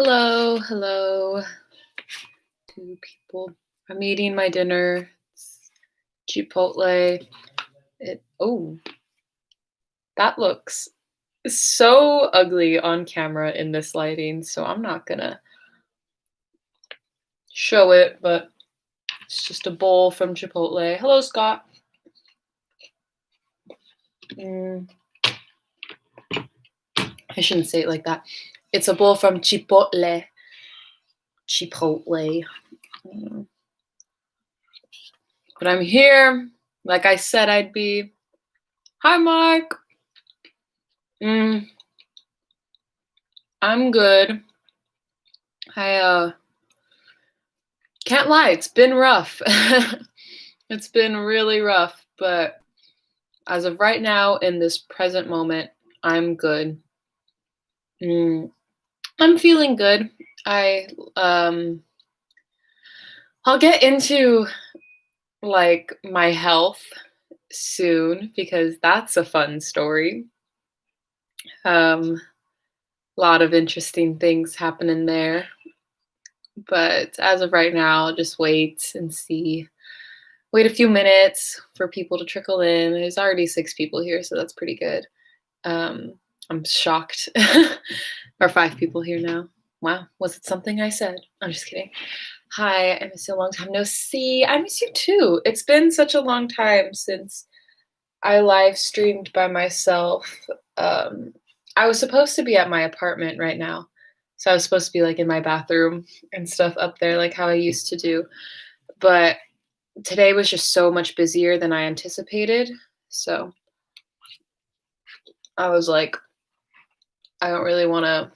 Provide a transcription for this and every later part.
Hello, two people. I'm eating my dinner. It's Chipotle. That looks so ugly on camera in this lighting, so I'm not gonna show it, but it's just a bowl from Chipotle. Hello, Scott. I shouldn't say it like that. It's a bowl from Chipotle. But I'm here, like I said I'd be. Hi, Mark. I'm good. I can't lie, it's been rough. It's been really rough, but as of right now, in this present moment, I'm good. I'm feeling good. I'll get into like my health soon because that's a fun story. A lot of interesting things happening there. But as of right now, I'll just wait and see. Wait a few minutes for people to trickle in. There's already 6 people here, so that's pretty good. I'm shocked. Or 5 people here now. Wow, was it something I said? I'm just kidding. Hi, I miss you a long time no see. I miss you too. It's been such a long time since I live streamed by myself. I was supposed to be at my apartment right now. So I was supposed to be like in my bathroom and stuff up there, like how I used to do. But today was just so much busier than I anticipated. So I was like, I don't really want to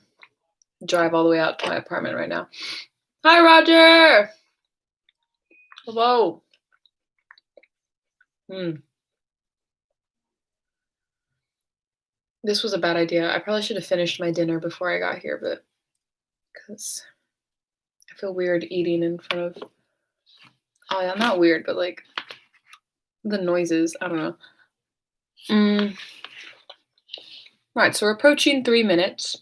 drive all the way out to my apartment right now. Hi, Roger. Hello. This was a bad idea. I probably should have finished my dinner before I got here, but because I feel weird eating in front of. Oh yeah, not weird, but like the noises. I don't know. Right, so we're approaching 3 minutes.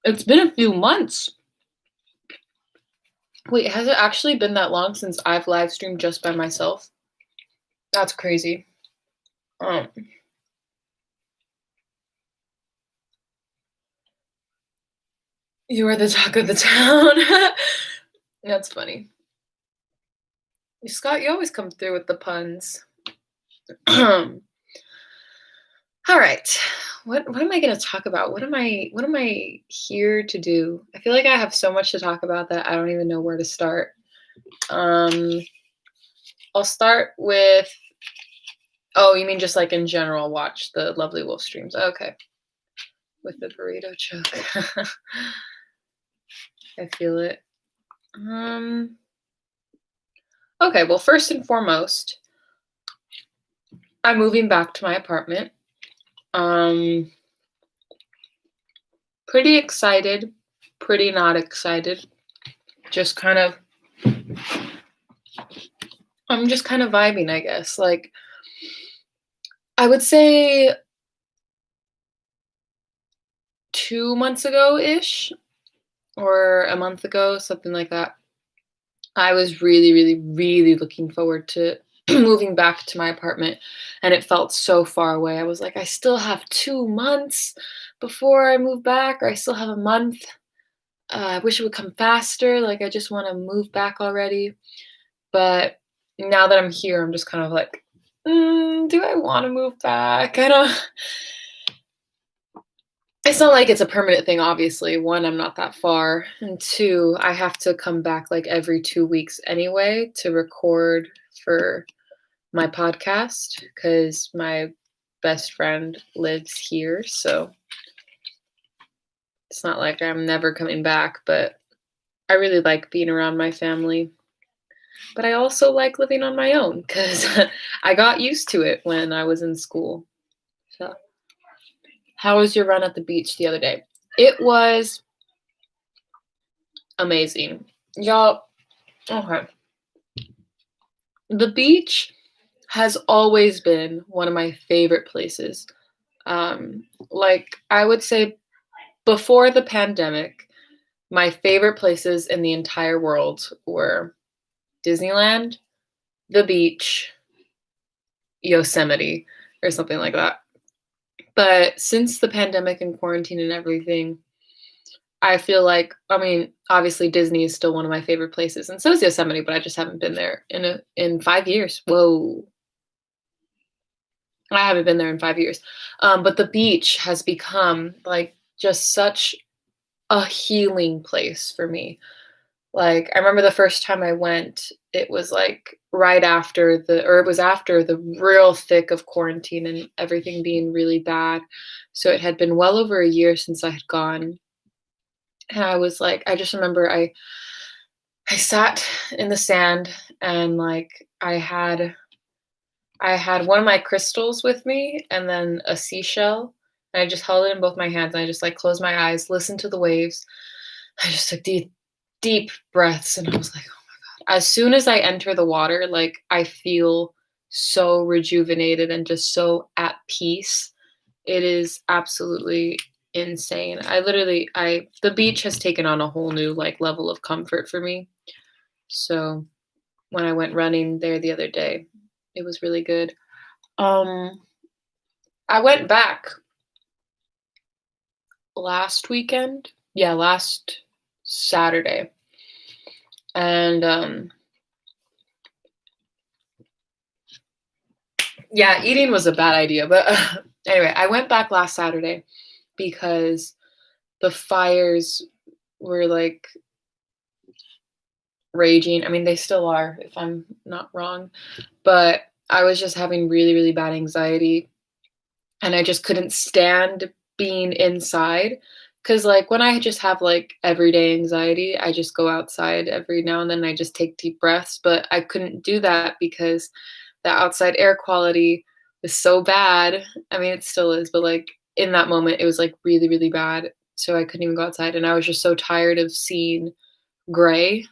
It's been a few months. Wait, has it actually been that long since I've live streamed just by myself? That's crazy. You are the talk of the town. That's funny. Scott, you always come through with the puns. All right. What am I going to talk about? What am I here to do? I feel like I have so much to talk about that I don't even know where to start. I'll start with. Oh, you mean just like in general, watch the Lovely Wolf streams? Okay. With the burrito choke. I feel it. Okay, well, first and foremost, I'm moving back to my apartment. Pretty excited, pretty not excited. Just kind of, I'm just kind of vibing, I guess. Like, I would say 2 months ago-ish, or a month ago, something like that. I was really, really, really looking forward to moving back to my apartment, and it felt so far away. I was like, I still have 2 months before I move back, or I still have a month. I wish it would come faster. Like, I just want to move back already. But now that I'm here, I'm just kind of like, do I want to move back? I don't. It's not like it's a permanent thing, obviously. 1, I'm not that far. And 2, I have to come back like every 2 weeks anyway to record for my podcast because my best friend lives here. So it's not like I'm never coming back, but I really like being around my family. But I also like living on my own because I got used to it when I was in school. So, how was your run at the beach the other day? It was amazing. Y'all, okay. The beach has always been one of my favorite places. Like, I would say before the pandemic, my favorite places in the entire world were Disneyland, the beach, Yosemite, or something like that. But since the pandemic and quarantine and everything, I feel like, I mean, obviously Disney is still one of my favorite places, and so is Yosemite, but I just haven't been there in 5 years. Whoa. I haven't been there in 5 years. But the beach has become, like, just such a healing place for me. Like, I remember the first time I went, it was, like, right after it was after the real thick of quarantine and everything being really bad. So it had been well over a year since I had gone, and I was like, I just remember I sat in the sand and, like, I had one of my crystals with me and then a seashell, and I just held it in both my hands, and I just, like, closed my eyes, listened to the waves. I just took deep, deep breaths, and I was like, "Oh," as soon as I enter the water, like, I feel so rejuvenated and just so at peace. It is absolutely insane. The beach has taken on a whole new, like, level of comfort for me. So, when I went running there the other day, it was really good. Um, I went back last weekend. Yeah, last Saturday. And yeah, eating was a bad idea, but anyway, I went back last Saturday because the fires were like raging. I mean, they still are, if I'm not wrong, but I was just having really, really bad anxiety and I just couldn't stand being inside. Cause like when I just have like everyday anxiety, I just go outside every now and then. I just take deep breaths, but I couldn't do that because the outside air quality was so bad. I mean, it still is, but like in that moment, it was like really, really bad. So I couldn't even go outside. And I was just so tired of seeing gray,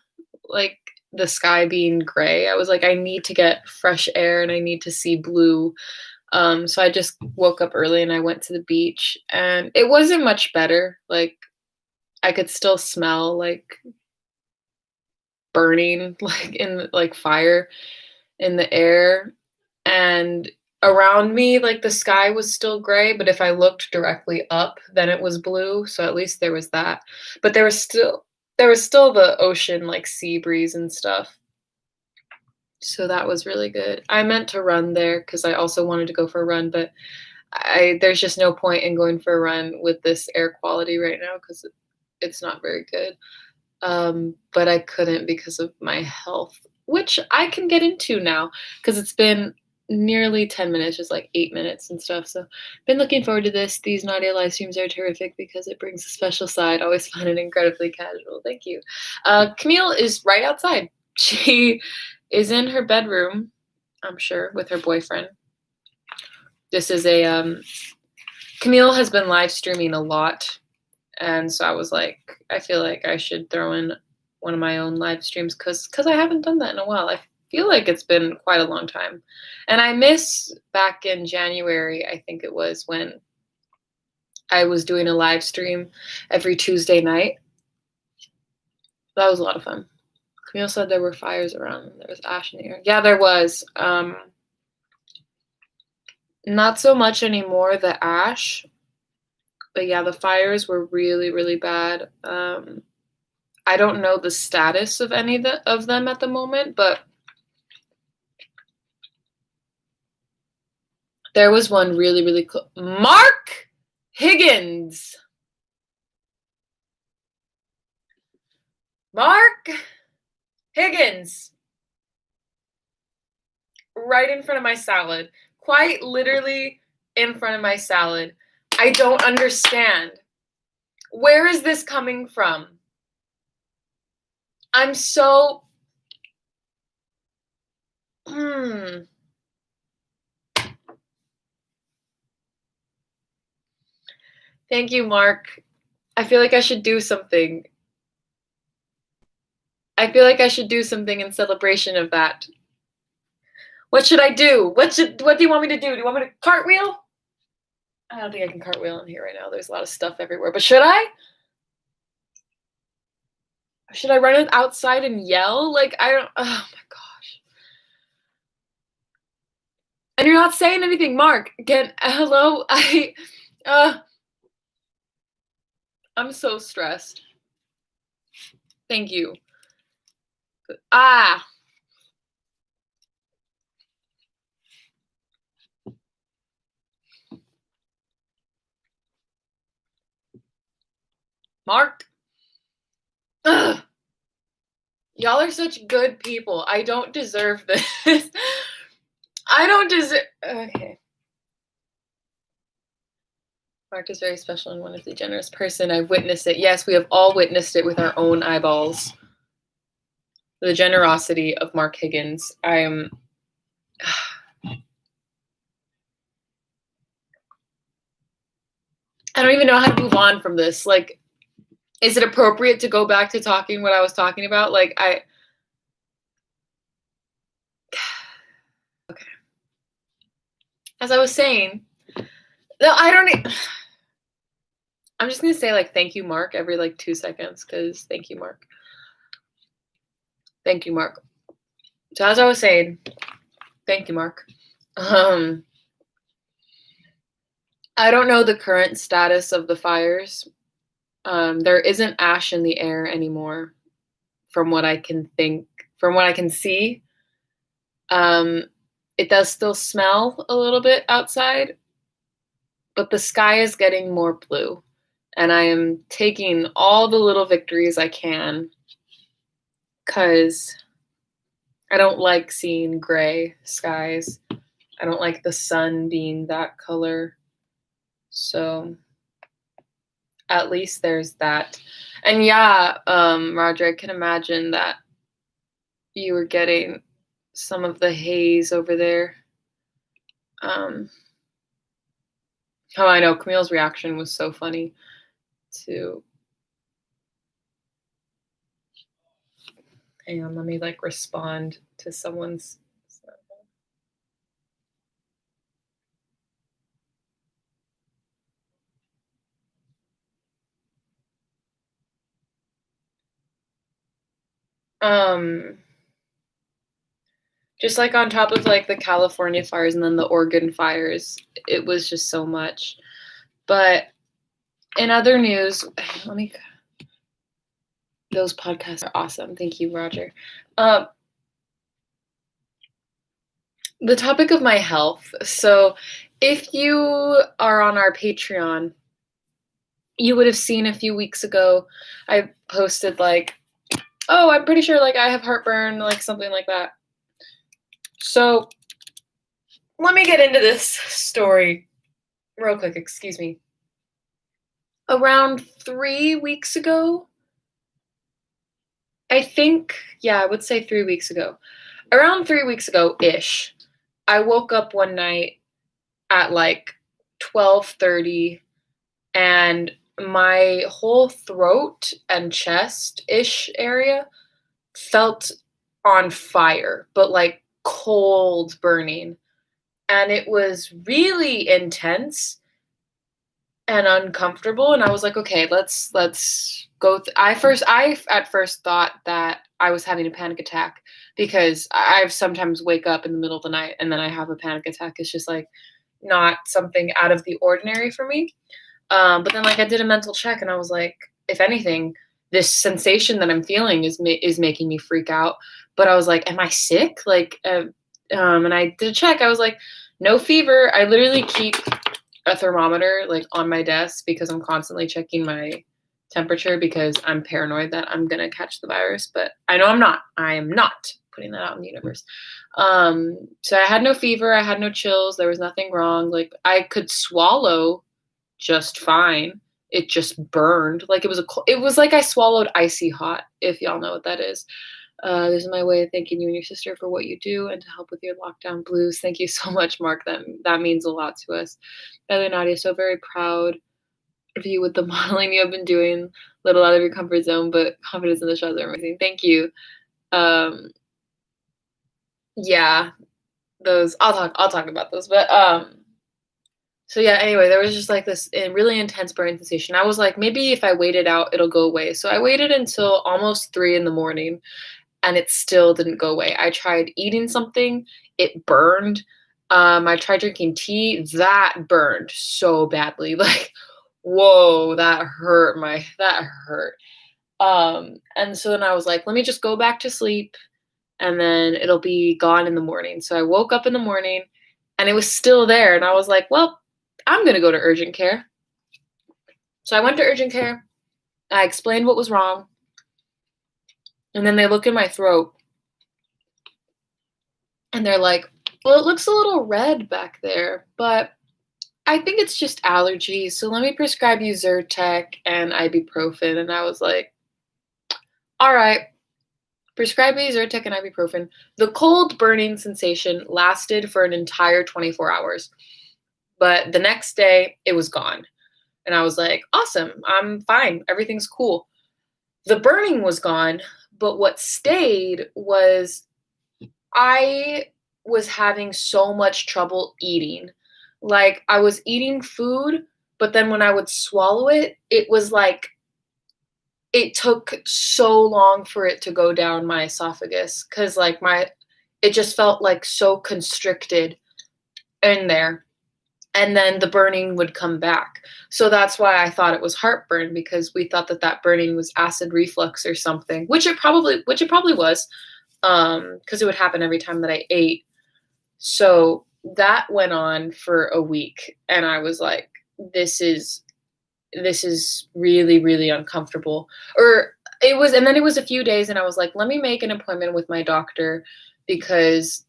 like the sky being gray. I was like, I need to get fresh air and I need to see blue. So I just woke up early and I went to the beach and it wasn't much better. Like I could still smell like burning, like like fire in the air. And around me, like the sky was still gray, but if I looked directly up, then it was blue. So at least there was that. But there was still the ocean, like sea breeze and stuff. So that was really good. I meant to run there because I also wanted to go for a run, but I there's just no point in going for a run with this air quality right now because it's not very good. But I couldn't because of my health, which I can get into now because it's been nearly 10 minutes, just like 8 minutes and stuff. So, been looking forward to this. These Nadia live streams are terrific because it brings a special side. Always fun and incredibly casual. Thank you. Camille is right outside. She is in her bedroom, I'm sure, with her boyfriend. This is a Camille has been live streaming a lot, and so I was like, I feel like I should throw in one of my own live streams because I haven't done that in a while. I feel like it's been quite a long time, and I miss back in January. I think it was when I was doing a live stream every Tuesday night. That was a lot of fun. Camille said there were fires around. There was ash in the air. Yeah, there was. Not so much anymore, the ash. But yeah, the fires were really, really bad. I don't know the status of any of them at the moment, but there was one really, really close. Mark Higgins. Mark Higgins. Right in front of my salad. Quite literally in front of my salad. I don't understand. Where is this coming from? I'm so. Thank you, Mark. I feel like I should do something. I feel like I should do something in celebration of that. What should I do? What do you want me to do? Do you want me to cartwheel? I don't think I can cartwheel in here right now. There's a lot of stuff everywhere. But should I? Should I run it outside and yell? Like I don't. Oh my gosh. And you're not saying anything, Mark. Again, hello. Uh, I'm so stressed. Thank you. Ah, Mark. Ugh. Y'all are such good people. I don't deserve this. I don't deserve. Okay. Mark is very special and wonderfully generous person. I've witnessed it. Yes, we have all witnessed it with our own eyeballs. The generosity of Mark Higgins. I am. I don't even know how to move on from this. Like, is it appropriate to go back to talking what I was talking about? Like, okay. As I was saying, no, I don't. I'm just gonna say like thank you, Mark, every like 2 seconds because thank you, Mark. Thank you, Mark. So as I was saying, thank you, Mark. I don't know the current status of the fires. There isn't ash in the air anymore, from what I can think, from what I can see. It does still smell a little bit outside, but the sky is getting more blue. And I am taking all the little victories I can because I don't like seeing gray skies. I don't like the sun being that color. So at least there's that. And yeah, Roger, I can imagine that you were getting some of the haze over there. Oh, I know. Camille's reaction was so funny to. Hang on, let me like respond to someone's. Um, just like on top of like the California fires and then the Oregon fires, it was just so much. But in other news, let me. Those podcasts are awesome. Thank you, Roger. The topic of my health. So, if you are on our Patreon, you would have seen a few weeks ago I posted like, oh, I'm pretty sure like I have heartburn, like something like that. So, let me get into this story real quick. Excuse me. Around 3 weeks ago, I think, yeah, I would say 3 weeks ago. Around 3 weeks ago ish, I woke up one night at like 12:30 and my whole throat and chest-ish area felt on fire, but like cold burning. And it was really intense and uncomfortable. And I was like, okay, let's go. I at first thought that I was having a panic attack because I've sometimes wake up in the middle of the night and then I have a panic attack. It's just like not something out of the ordinary for me. But then like I did a mental check and I was like, if anything, this sensation that I'm feeling is making me freak out. But I was like, am I sick? Like, and I did a check. I was like, no fever. I literally keep a thermometer like on my desk because I'm constantly checking my temperature because I'm paranoid that I'm gonna catch the virus. But I know I'm not. I am not putting that out in the universe. So I had no fever. I had no chills. There was nothing wrong. Like I could swallow just fine. It just burned. Like it was like I swallowed icy hot, if y'all know what that is. This is my way of thanking you and your sister for what you do and to help with your lockdown blues. Thank you so much, Mark. That means a lot to us. Other Nadia, so very proud of you with the modeling you have been doing. A little out of your comfort zone, but confidence in the shows are amazing. Thank you. Yeah, those I'll talk about those. But So yeah, anyway, there was just like this really intense burning sensation. I was like, maybe if I wait it out, it'll go away. So I waited until almost 3 in the morning and it still didn't go away. I tried eating something, it burned. I tried drinking tea, that burned so badly. Like, whoa, that hurt. And so then I was like, let me just go back to sleep and then it'll be gone in the morning. So I woke up in the morning and it was still there. And I was like, well, I'm going to go to urgent care. So I went to urgent care. I explained what was wrong. And then they look in my throat and they're like, well, it looks a little red back there, but I think it's just allergies. So let me prescribe you Zyrtec and ibuprofen. And I was like, all right, prescribe me Zyrtec and ibuprofen. The cold burning sensation lasted for an entire 24 hours. But the next day, it was gone. And I was like, awesome, I'm fine. Everything's cool. The burning was gone, but what stayed was I was having so much trouble eating. Like, I was eating food, but then when I would swallow it, it was like it took so long for it to go down my esophagus because, like, it just felt like so constricted in there. And then the burning would come back. So that's why I thought it was heartburn, because we thought that burning was acid reflux or something, which it probably was, because it would happen every time that I ate. So that went on for a week, and I was like, this is really, really uncomfortable. And then it was a few days, and I was like, let me make an appointment with my doctor because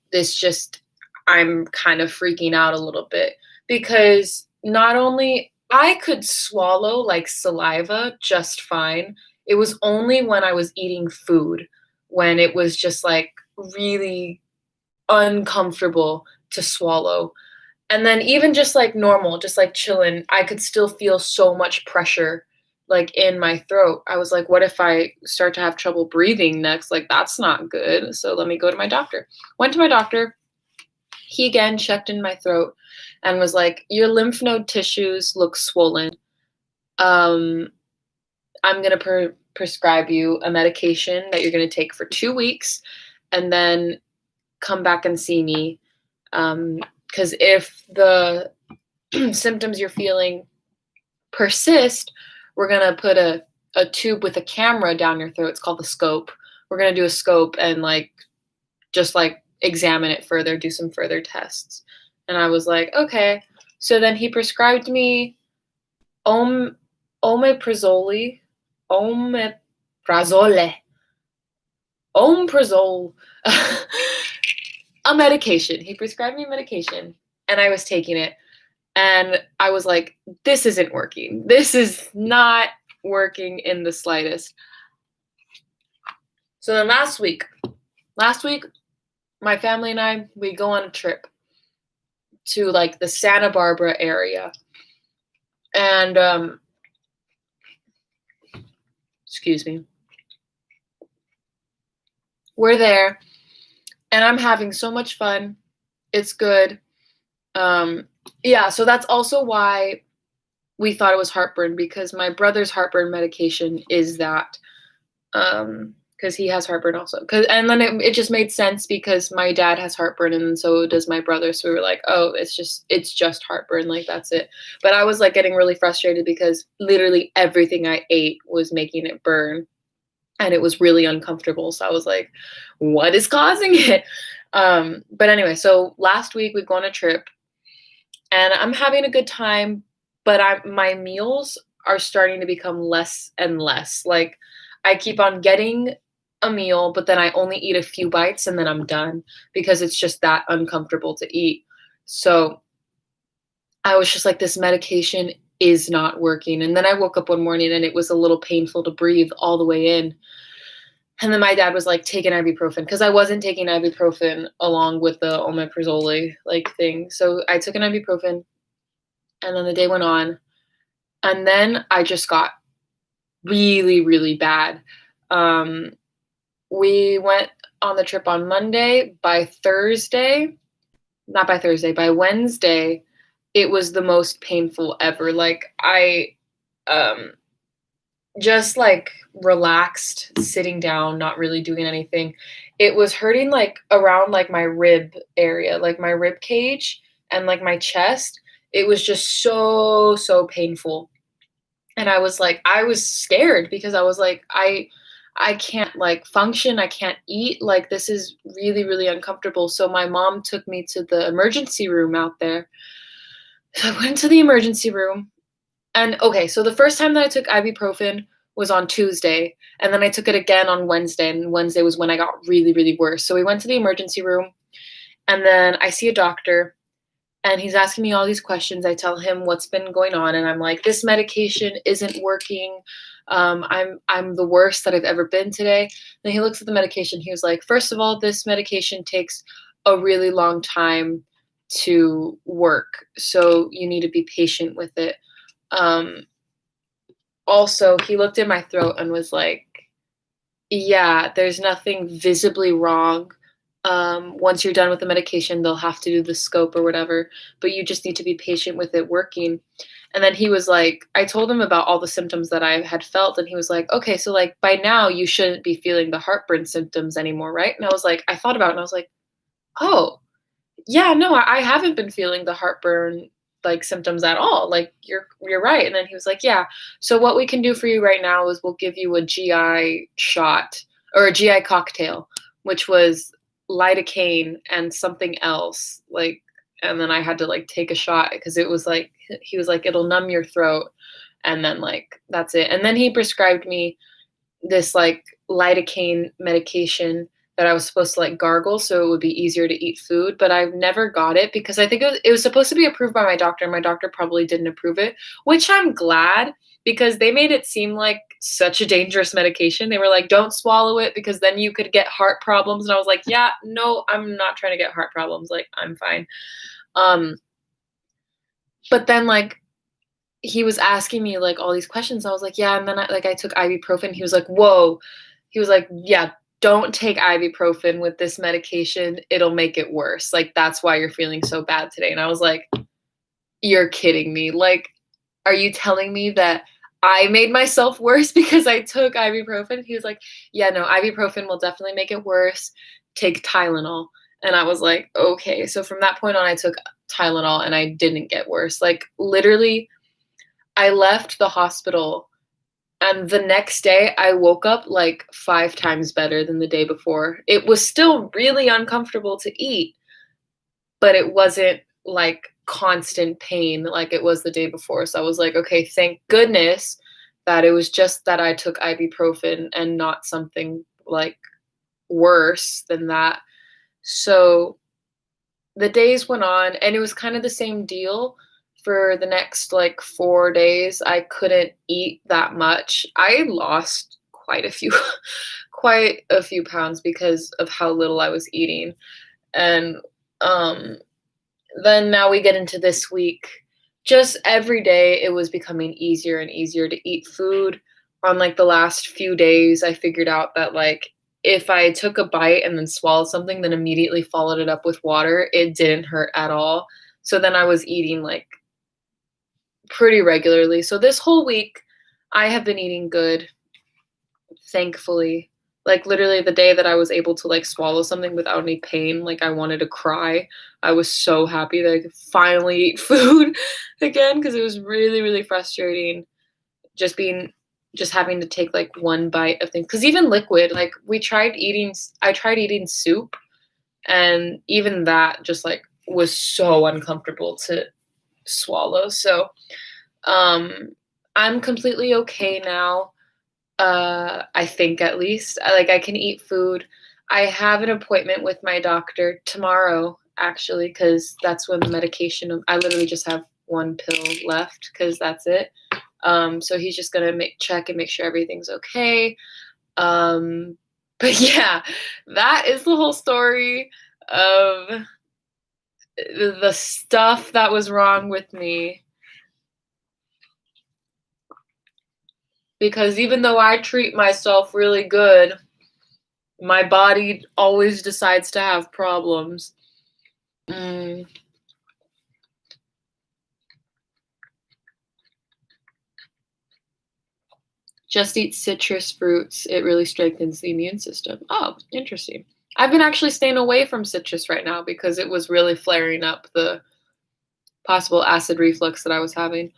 I'm kind of freaking out a little bit. Because not only I could swallow like saliva just fine, it was only when I was eating food when it was just like really uncomfortable to swallow. And then even just like normal, just like chilling, I could still feel so much pressure like in my throat. I was like, what if I start to have trouble breathing next? Like, that's not good. So let me go to my doctor. Went to my doctor. He again checked in my throat and was like, your lymph node tissues look swollen. I'm going to prescribe you a medication that you're going to take for 2 weeks and then come back and see me. Because if the symptoms you're feeling persist, we're going to put a tube with a camera down your throat. It's called the scope. We're going to do a scope and just examine it further, do some further tests. And I was like, okay. So then he prescribed me omeprazole, a medication. He prescribed me medication, and I was taking it. And I was like, this isn't working. This is not working in the slightest. So then last week, my family and I, we go on a trip to the Santa Barbara area. And excuse me. We're there and I'm having so much fun. It's good. Yeah, so that's also why we thought it was heartburn, because my brother's heartburn medication is that. Because he has heartburn also. And then it just made sense because my dad has heartburn and so does my brother. So we were like, oh, it's just heartburn. Like, that's it. But I was getting really frustrated because literally everything I ate was making it burn. And it was really uncomfortable. So I was like, what is causing it? But anyway, so last week we go on a trip and I'm having a good time, but my meals are starting to become less and less. Like, I keep on getting a meal, but then I only eat a few bites and then I'm done because it's just that uncomfortable to eat. So I was just like, this medication is not working. And then I woke up one morning and it was a little painful to breathe all the way in. And then my dad was like, take an ibuprofen, because I wasn't taking ibuprofen along with the omeprazole thing. So I took an ibuprofen, and then the day went on, and then I just got really, really bad. We went on the trip on Monday. By Wednesday, it was the most painful ever. Like, I, um, just, like, relaxed, sitting down, not really doing anything. It was hurting, like, around, like, my rib area, like, my rib cage and, like, my chest. It was just so, so painful. And I was scared because I was like, I can't, like, function, I can't eat, like, this is really, really uncomfortable. So my mom took me to the emergency room out there. So I went to the emergency room, and okay, so the first time that I took ibuprofen was on Tuesday, and then I took it again on Wednesday, and Wednesday was when I got really, really worse. So we went to the emergency room, and then I see a doctor, and he's asking me all these questions. I tell him what's been going on, and I'm like, "This medication isn't working. I'm the worst that I've ever been today." Then he looks at the medication. He was like, "First of all, this medication takes a really long time to work, so you need to be patient with it." Um, Also, he looked at my throat and was like, "Yeah, there's nothing visibly wrong. Once you're done with the medication, they'll have to do the scope or whatever, but you just need to be patient with it working." And then he was like, I told him about all the symptoms that I had felt, and he was like, "Okay, so like by now you shouldn't be feeling the heartburn symptoms anymore, right?" And I was like, I thought about it and I was like, "Oh, yeah, no, I haven't been feeling the heartburn, like, symptoms at all, like, you're right." And then he was like, "Yeah, so what we can do for you right now is we'll give you a GI shot or a GI cocktail," which was lidocaine and something else, like, and then I had to, like, take a shot because it was like he was like, "It'll numb your throat," and then, like, that's it. And then he prescribed me this like lidocaine medication that I was supposed to like gargle so it would be easier to eat food, but I've never got it because I think it was supposed to be approved by my doctor, and my doctor probably didn't approve it, which I'm glad because they made it seem like such a dangerous medication. They were like, "Don't swallow it because then you could get heart problems." And I was like, "Yeah, no, I'm not trying to get heart problems. Like, I'm fine." Um, but then like he was asking me like all these questions. I was like, "Yeah," and then I took ibuprofen. He was like, "Whoa." He was like, "Yeah, don't take ibuprofen with this medication. It'll make it worse. Like that's why you're feeling so bad today." And I was like, "You're kidding me. Like are you telling me that I made myself worse because I took ibuprofen?" He was like, "Yeah, no, ibuprofen will definitely make it worse. Take Tylenol." And I was like, "Okay." So from that point on I took Tylenol and I didn't get worse. Like literally I left the hospital, and the next day, I woke up, like, 5 times better than the day before. It was still really uncomfortable to eat, but it wasn't, like, constant pain like it was the day before, so I was like, "Okay, thank goodness that it was just that I took ibuprofen and not something, like, worse than that." So the days went on, and it was kind of the same deal for the next like 4 days. I couldn't eat that much. I lost quite a few quite a few pounds because of how little I was eating. And um then now we get into this week. Just every day it was becoming easier and easier to eat food. On like the last few days, I figured out that like if I took a bite and then swallowed something, then immediately followed it up with water, it didn't hurt at all. So then I was eating like pretty regularly. So this whole week, I have been eating good, thankfully. Like literally the day that I was able to like swallow something without any pain, like I wanted to cry. I was so happy that I could finally eat food again because it was really, really frustrating just being just having to take like one bite of things. Because even liquid, like I tried eating soup, and even that just like was so uncomfortable to swallow. So um I'm completely okay now. I think at least. I can eat food. I have an appointment with my doctor tomorrow, actually, because that's when the medication. I literally just have one pill left because that's it. So he's just gonna check and make sure everything's okay. Um, but yeah, that is the whole story of the stuff that was wrong with me. Because even though I treat myself really good, my body always decides to have problems. Mm, Just eat citrus fruits. It really strengthens the immune system. Oh, interesting. I've been actually staying away from citrus right now because it was really flaring up the possible acid reflux that I was having.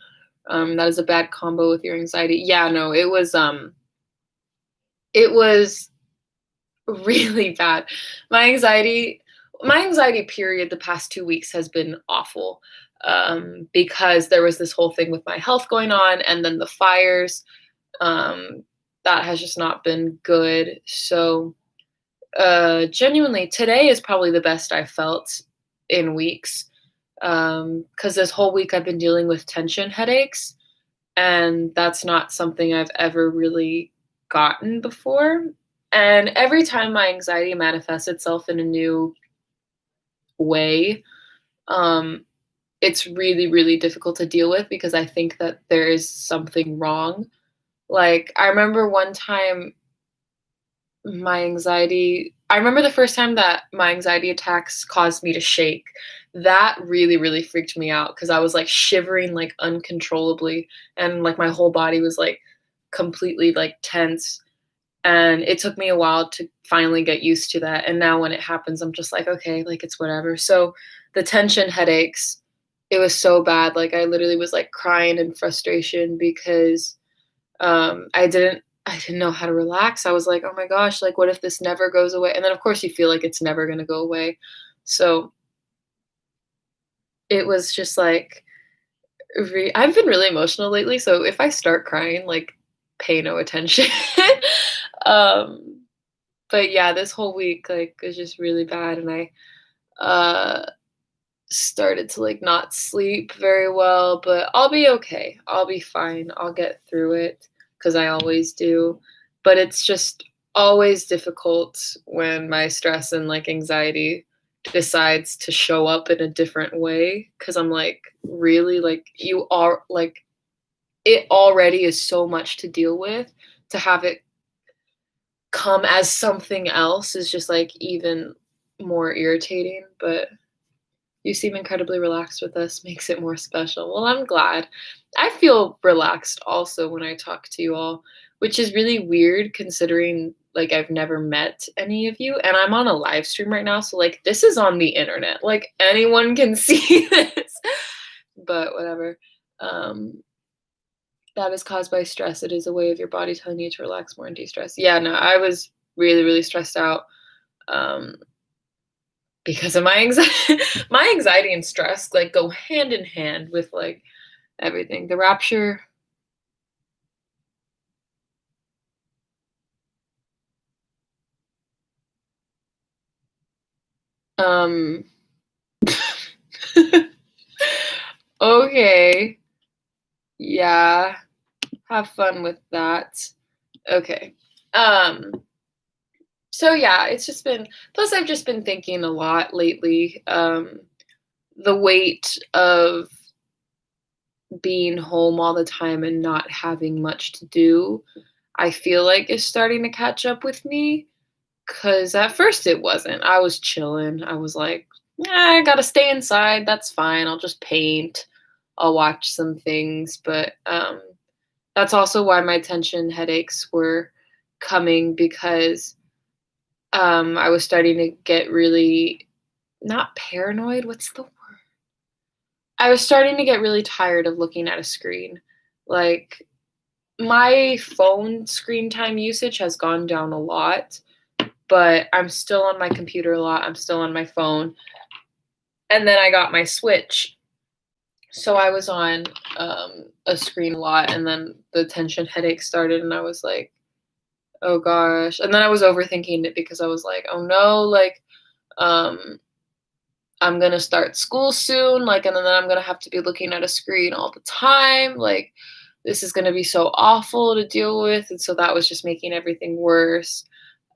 That is a bad combo with your anxiety. Yeah, no, it was really bad. My anxiety my anxiety period the past 2 weeks has been awful, because there was this whole thing with my health going on and then the fires, um, that has just not been good. So, genuinely, today is probably the best I've felt in weeks, because this whole week I've been dealing with tension headaches, and that's not something I've ever really gotten before. And every time my anxiety manifests itself in a new way, um, it's really, really difficult to deal with because I think that there is something wrong. Like, I remember one time I remember the first time that my anxiety attacks caused me to shake. That really, really freaked me out because I was, like, shivering, like, uncontrollably, and, like, my whole body was, like, completely, like, tense, and it took me a while to finally get used to that, and now when it happens, I'm just like, "Okay, like, it's whatever." So, the tension headaches, it was so bad, like, I literally was, like, crying in frustration because I didn't know how to relax. I was like, "Oh my gosh, like, what if this never goes away?" And then, of course, you feel like it's never gonna go away. So, it was just like I've been really emotional lately, so if I start crying, like, pay no attention. Um, but yeah, this whole week, like, was just really bad, and I, uh started to, like, not sleep very well, but I'll be okay. I'll be fine. I'll get through it because I always do. But it's just always difficult when my stress and, like, anxiety decides to show up in a different way. Because 'cause I'm like, "Really? Like, you are like, it already is so much to deal with, to have it come as something else is just, like, even more irritating." But you seem incredibly relaxed with us, makes it more special. Well, I'm glad. I feel relaxed also when I talk to you all, which is really weird considering like I've never met any of you and I'm on a live stream right now, so like this is on the internet. Like anyone can see this. But whatever. Um that is caused by stress. It is a way of your body telling you to relax more and de-stress. Yeah, no, I was really, really stressed out. Um because of my anxiety my anxiety and stress, like, go hand in hand with, like, everything. The rapture, um okay, yeah, have fun with that. Okay. Um, so yeah, it's just been plus I've just been thinking a lot lately, the weight of being home all the time and not having much to do, I feel like is starting to catch up with me. 'Cause at first it wasn't. I was chilling. I was like, "Nah, I gotta stay inside. That's fine. I'll just paint. I'll watch some things." But, that's also why my tension headaches were coming because, I was starting to get really not paranoid, what's the word? I was starting to get really tired of looking at a screen. Like, my phone screen time usage has gone down a lot, but I'm still on my computer a lot, I'm still on my phone, and then I got my Switch, so I was on, a screen a lot, and then the tension headache started, and I was like, "Oh gosh," and then I was overthinking it because I was like, "Oh no, like, um, I'm gonna start school soon, like, and then I'm gonna have to be looking at a screen all the time, like, this is gonna be so awful to deal with," and so that was just making everything worse.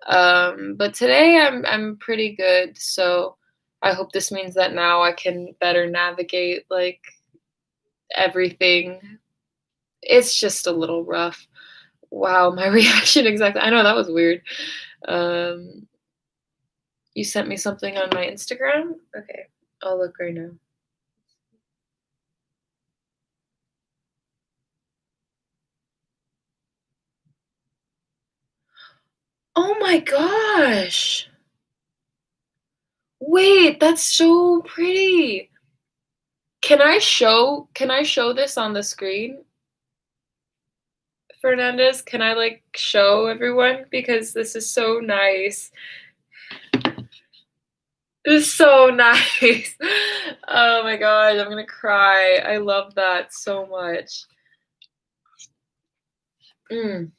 But today I'm pretty good, so I hope this means that now I can better navigate like everything. It's just a little rough. Wow, my reaction exactly. I know that was weird. Um, you sent me something on my Instagram? Okay, I'll look right now. Oh my gosh. Wait, that's so pretty. Can I show this on the screen, Fernandez? Can I, like, show everyone? Because this is so nice. This is so nice. Oh my god, I'm gonna cry. I love that so much. Mm.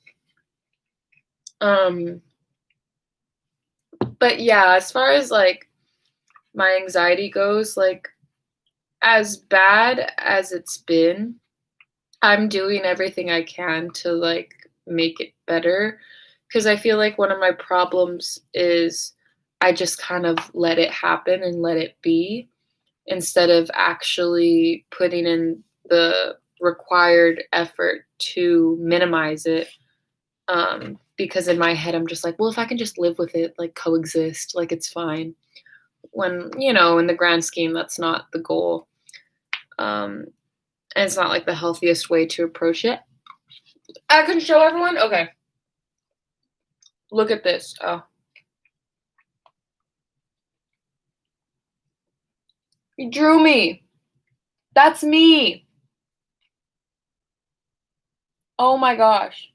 Um, but yeah, as far as, like, my anxiety goes, like, as bad as it's been, I'm doing everything I can to, like, make it better. Because I feel like one of my problems is I just kind of let it happen and let it be instead of actually putting in the required effort to minimize it. Because in my head, I'm just like, well, if I can just live with it, like coexist, like it's fine. When, in the grand scheme, that's not the goal. Um, and it's not like the healthiest way to approach it. I can show everyone? Okay. Look at this. Oh, you drew me. That's me. Oh my gosh.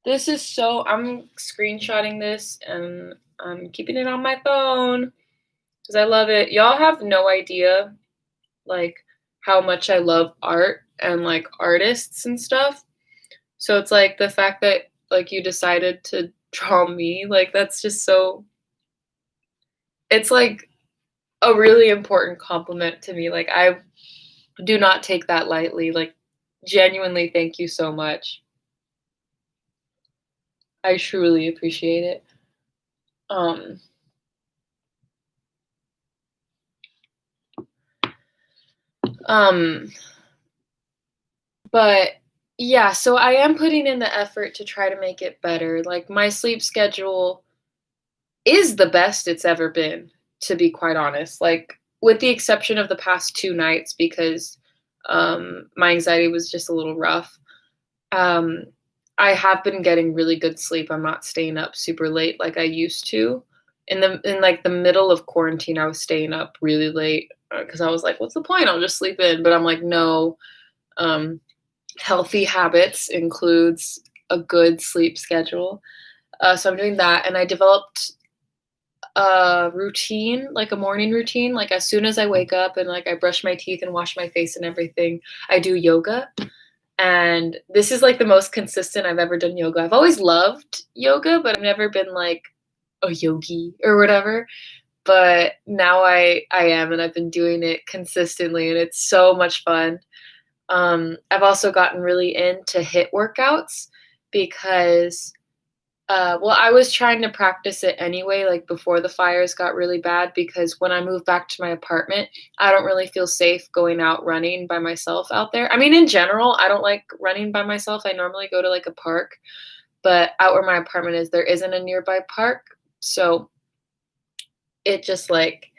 This is so, I'm screenshotting this and I'm keeping it on my phone because I love it. Y'all have no idea, like, how much I love art and, like, artists and stuff. So it's like the fact that, like, you decided to draw me, like, that's just so, it's like a really important compliment to me. Like, I do not take that lightly. Like, genuinely, thank you so much. I truly appreciate it. Um, um, but yeah, so I am putting in the effort to try to make it better. Like, my sleep schedule is the best it's ever been, to be quite honest. Like, with the exception of the past 2 nights because, my anxiety was just a little rough. Um, I have been getting really good sleep. I'm not staying up super late like I used to. Like, the middle of quarantine, I was staying up really late, because I was like, "What's the point? I'll just sleep in." But I'm like, "No." Um, Healthy habits includes a good sleep schedule. So I'm doing that, and I developed a routine, like a morning routine. Like, as soon as I wake up and, like, I brush my teeth and wash my face and everything, I do yoga. And this is, like, the most consistent I've ever done yoga. I've always loved yoga, but I've never been, like, a yogi or whatever. But now I am, and I've been doing it consistently, and it's so much fun. I've also gotten really into HIIT workouts because, well, I was trying to practice it anyway, like, before the fires got really bad, because when I moved back to my apartment, I don't really feel safe going out running by myself out there. I mean, in general, I don't like running by myself. I normally go to, like, a park, but out where my apartment is, there isn't a nearby park. So it just, like,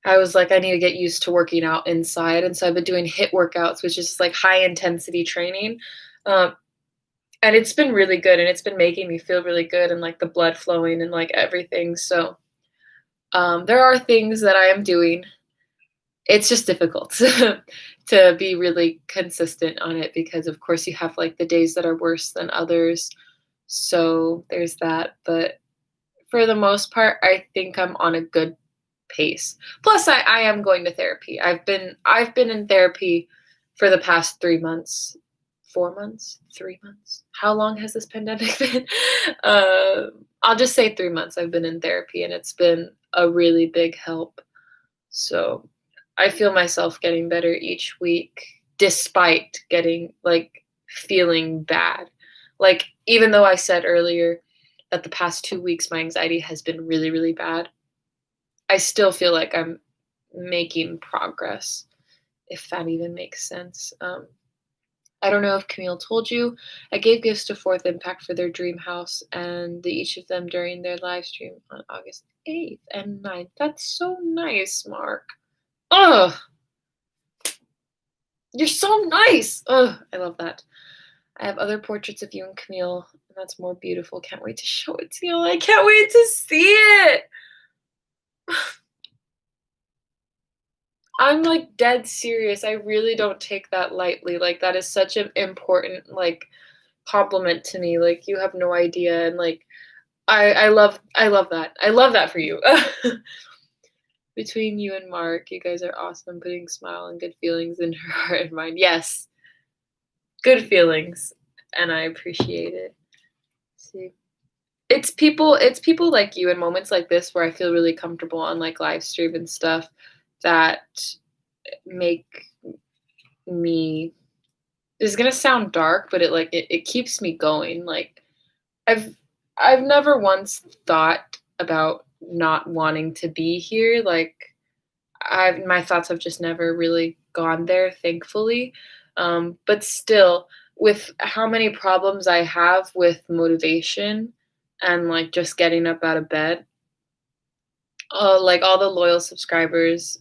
I was like, I need to get used to working out inside. And so I've been doing HIIT workouts, which is like high intensity training. Um, and it's been really good, and it's been making me feel really good, and, like, the blood flowing and, like, everything. So there are things that I am doing. It's just difficult to be really consistent on it because, of course, you have, like, the days that are worse than others. So there's that. But for the most part, I think I'm on a good pace. Plus, I am going to therapy. I've been in therapy for the past 3 months, 4 months, 3 months. How long has this pandemic been? I'll just say 3 months. I've been in therapy, and it's been a really big help. So I feel myself getting better each week, despite getting, like, feeling bad. Like, even though I said earlier that the past 2 weeks my anxiety has been really, really bad, I still feel like I'm making progress, if that even makes sense. I don't know if Camille told you, I gave gifts to Fourth Impact for their dream house, and each of them during their live stream on August 8th and 9th. That's so nice, Mark. Oh, you're so nice. Oh, I love that. I have other portraits of you and Camille And that's more beautiful. Can't wait to show it to y'all. I can't wait to see it. I'm, like, dead serious. I really don't take that lightly. Like, that is such an important, like, compliment to me. Like, you have no idea, and, like, I love that. I love that for you. Between you and Mark, you guys are awesome, putting smile and good feelings in her heart and mind. Yes, good feelings, and I appreciate it. See, it's people like you in moments like this where I feel really comfortable on, like, live stream and stuff that make me, this is gonna sound dark, but it keeps me going. Like, I've I've never once thought about not wanting to be here. Like, I've my thoughts have just never really gone there, thankfully. But still, with how many problems I have with motivation and, like, just getting up out of bed, like, all the loyal subscribers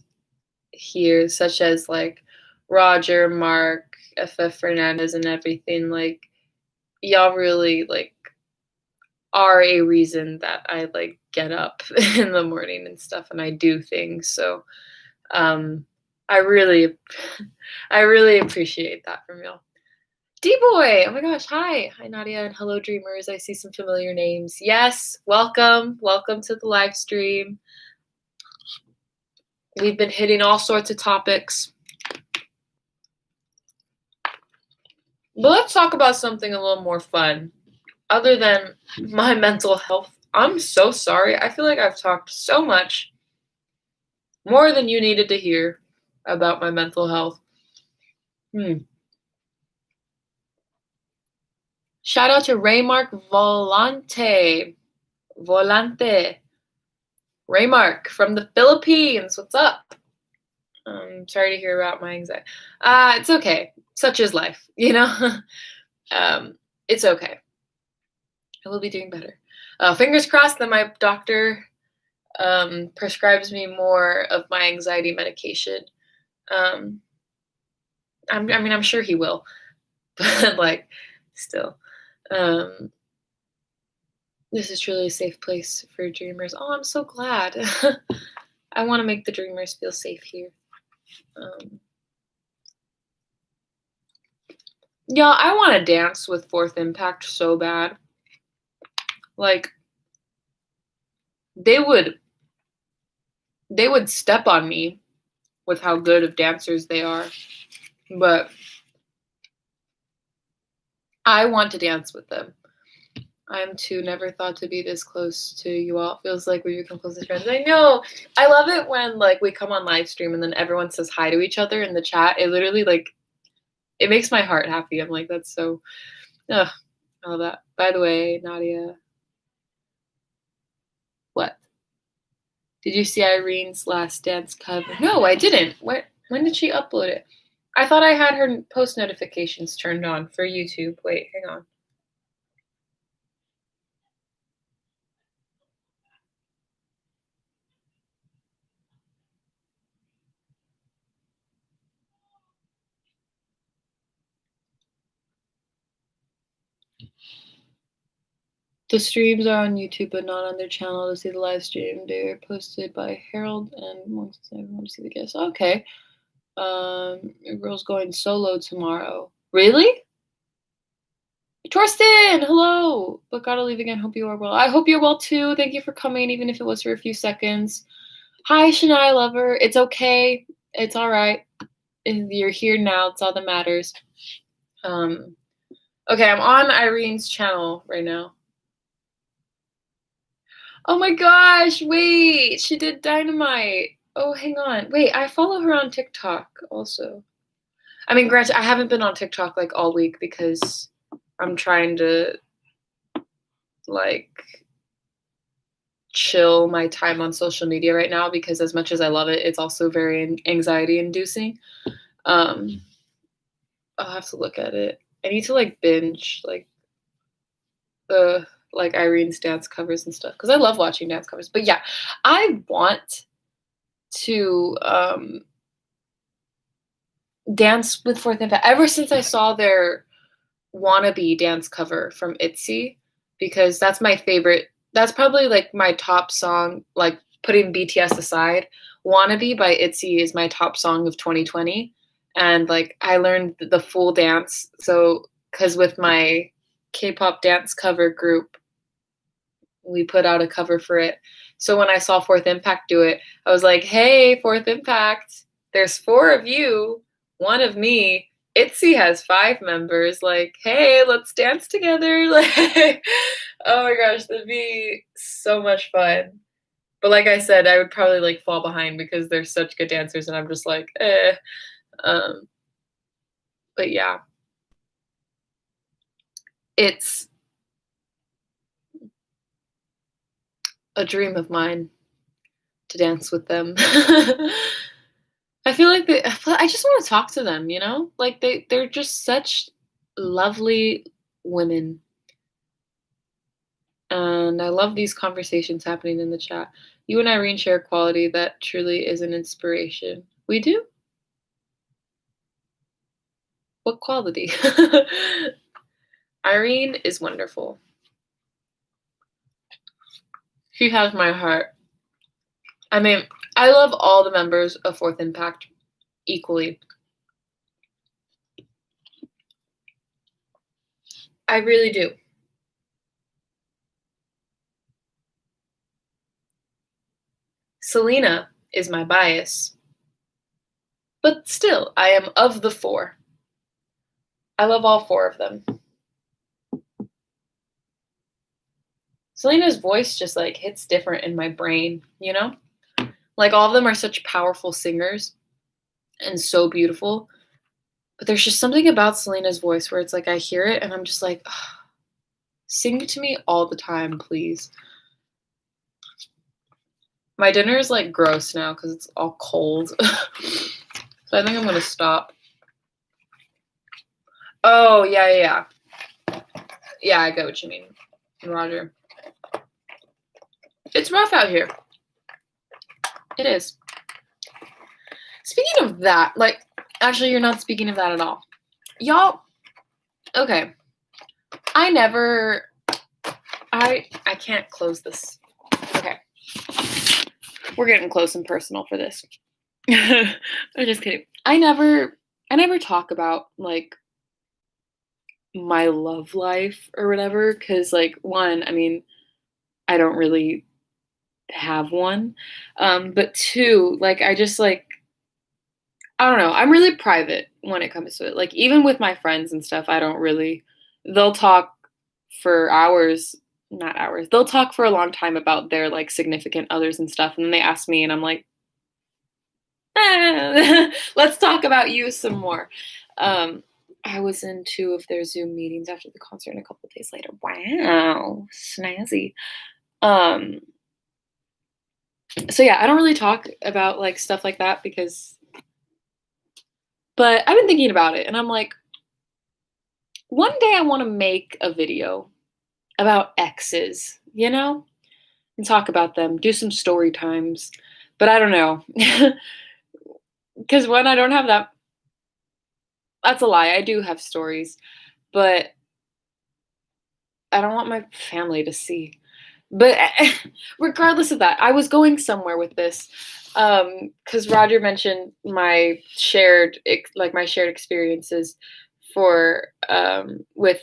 here, such as, like, Roger, Mark, FF Fernandez, and everything, like, y'all really, like, are a reason that I, like, get up in the morning and stuff, and I do things. So, um, I really I really appreciate that from y'all. D-Boy! Oh my gosh, hi. Hi, Nadia, and hello, dreamers. I see some familiar names. Yes, welcome. Welcome to the live stream. We've been hitting all sorts of topics. But let's talk about something a little more fun. Other than my mental health, I'm so sorry. I feel like I've talked so much, more than you needed to hear, about my mental health. Shout out to Raymark Volante. Volante. Raymark from the Philippines. What's up? Sorry to hear about my anxiety. It's okay. Such is life, you know? It's okay. I will be doing better. Fingers crossed that my doctor prescribes me more of my anxiety medication. I'm sure he will, but, like, still, this is truly a safe place for dreamers. Oh, I'm so glad. I want to make the dreamers feel safe here. Yeah, I want to dance with Fourth Impact so bad. Like, they would step on me with how good of dancers they are, but I want to dance with them. I'm too never thought to be this close to you all. It feels like we become close as friends. I know. I love it when, like, we come on live stream and then everyone says hi to each other in the chat. It literally, like, it makes my heart happy. I'm like, that's so, ugh, I love that. By the way, Nadia, what? Did you see Irene's last dance cover? No, I didn't. When did she upload it? I thought I had her post notifications turned on for YouTube. Wait, hang on. The streams are on YouTube, but not on their channel. To see the live stream, they're posted by Harold and want to see the guests. Okay. Your girl's going solo tomorrow. Really? Torsten, hello. But gotta leave again. Hope you are well. I hope you're well too. Thank you for coming, even if it was for a few seconds. Hi, Shania lover. It's okay. It's all right. You're here now. It's all that matters. Okay, I'm on Irene's channel right now. Oh my gosh, wait, she did Dynamite. Oh, hang on. Wait, I follow her on TikTok also. I mean, granted, I haven't been on TikTok, like, all week because I'm trying to, like, chill my time on social media right now because as much as I love it, it's also very anxiety inducing. I'll have to look at it. I need to, like, binge, like, the, like, Irene's dance covers and stuff because I love watching dance covers. But yeah, I want to dance with Fourth Impact. Ever since I saw their wannabe dance cover from ITZY, because that's my favorite. That's probably like my top song, like putting BTS aside. Wannabe by ITZY is my top song of 2020. And like I learned the full dance. So, because with my K pop dance cover group, we put out a cover for it. So when I saw Fourth Impact do it, I was like, hey, Fourth Impact, there's 4 of you, 1 of me. ITZY has 5 members. Like, hey, let's dance together. Like, oh my gosh, that'd be so much fun. But like I said, I would probably like fall behind because they're such good dancers, and I'm just like, eh. Um, but yeah, it's a dream of mine to dance with them. I feel like I just want to talk to them, you know? Like they're just such lovely women. And I love these conversations happening in the chat. You and Irene share a quality that truly is an inspiration. We do? What quality? Irene is wonderful. She has my heart. I mean, I love all the members of Fourth Impact equally. I really do. Selena is my bias. But still, I am of the 4. I love all 4 of them. Selena's voice just like hits different in my brain, you know? Like all of them are such powerful singers and so beautiful. But there's just something about Selena's voice where it's like I hear it and I'm just like, oh, sing to me all the time, please. My dinner is like gross now because it's all cold. So I think I'm gonna stop. Oh, yeah. Yeah, I get what you mean, Roger. It's rough out here. It is. Speaking of that, like, actually, you're not speaking of that at all. Y'all, okay. I can't close this. Okay. We're getting close and personal for this. I'm just kidding. I never talk about, like, my love life or whatever, because, like, one, I mean, I don't really have one. But 2, like, I just, like, I don't know. I'm really private when it comes to it. Like, even with my friends and stuff, I don't really, they'll talk for hours, not hours, they'll talk for a long time about their, like, significant others and stuff, and then they ask me, and I'm like, let's talk about you some more. I was in 2 of their Zoom meetings after the concert and a couple of days later. Wow, snazzy. So yeah, I don't really talk about like stuff like that but I've been thinking about it and I'm like, one day I want to make a video about exes, you know, and talk about them, do some story times. But I don't know. Because when I don't have that, that's a lie. I do have stories, but I don't want my family to see. But regardless of that, I was going somewhere with this because Roger mentioned my shared experiences for with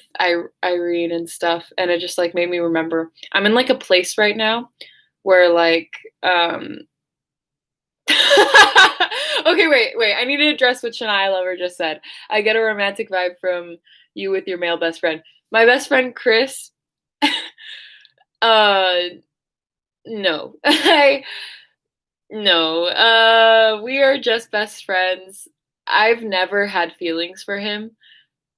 Irene and stuff, and it just like made me remember I'm in like a place right now where like okay, wait. I need to address what Shania Lover just said. I get a romantic vibe from you with your male best friend. My best friend Chris. uh, no, no. We are just best friends. I've never had feelings for him.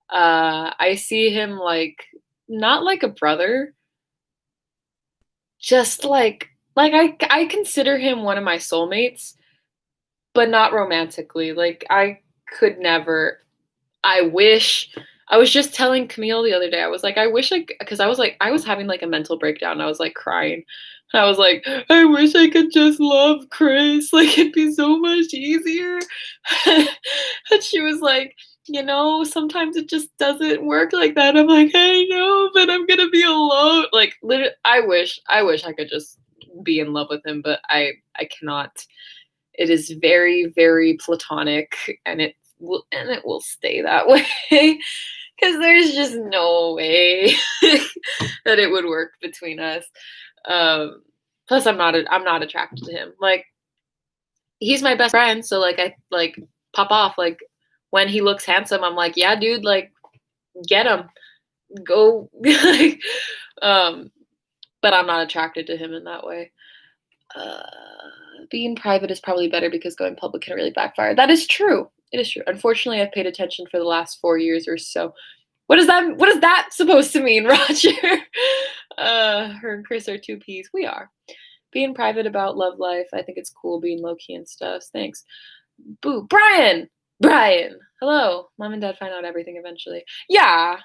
I see him like not like a brother, just like I consider him one of my soulmates, but not romantically. Like I could never. I wish. I was just telling Camille the other day. I was like, I wish because I was like, I was having like a mental breakdown. I was like crying. And I was like, I wish I could just love Chris. Like it'd be so much easier. And she was like, sometimes it just doesn't work like that. I'm like, I know, but I'm gonna be alone. Like, literally, I wish I could just be in love with him, but I cannot. It is very, very platonic, and it will stay that way because there's just no way that it would work between us. Um, Plus, I'm not attracted to him. Like, he's my best friend, so like I like pop off like when he looks handsome. I'm like, yeah, dude, like get him, go, like, um, but I'm not attracted to him in that way. Uh, Being private is probably better because going public can really backfire. That is true. It is true. Unfortunately, I've paid attention for the last 4 years or so. What is that supposed to mean, Roger? Her and Chris are two peas. We are. Being private about love life. I think it's cool being low key and stuff. Thanks. Boo. Brian! Brian! Hello. Mom and dad find out everything eventually. Yeah.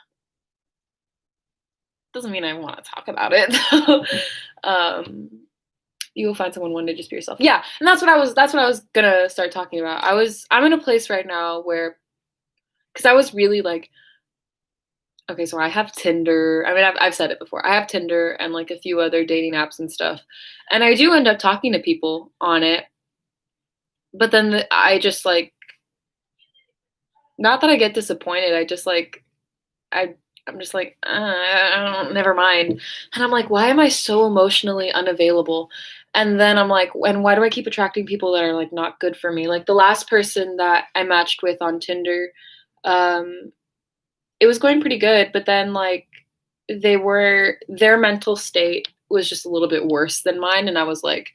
Doesn't mean I want to talk about it. um, you will find someone one day, just be yourself. Yeah. And that's what I was gonna start talking about. I'm in a place right now where, because I was really like, okay, so I have Tinder. I mean, I've said it before. I have Tinder and like a few other dating apps and stuff. And I do end up talking to people on it. But then I just like, not that I get disappointed. I I'm just like, I don't, never mind. And I'm like, why am I so emotionally unavailable? And then I'm like, and why do I keep attracting people that are like not good for me? Like the last person that I matched with on Tinder, um, it was going pretty good, but then like their mental state was just a little bit worse than mine. And I was like,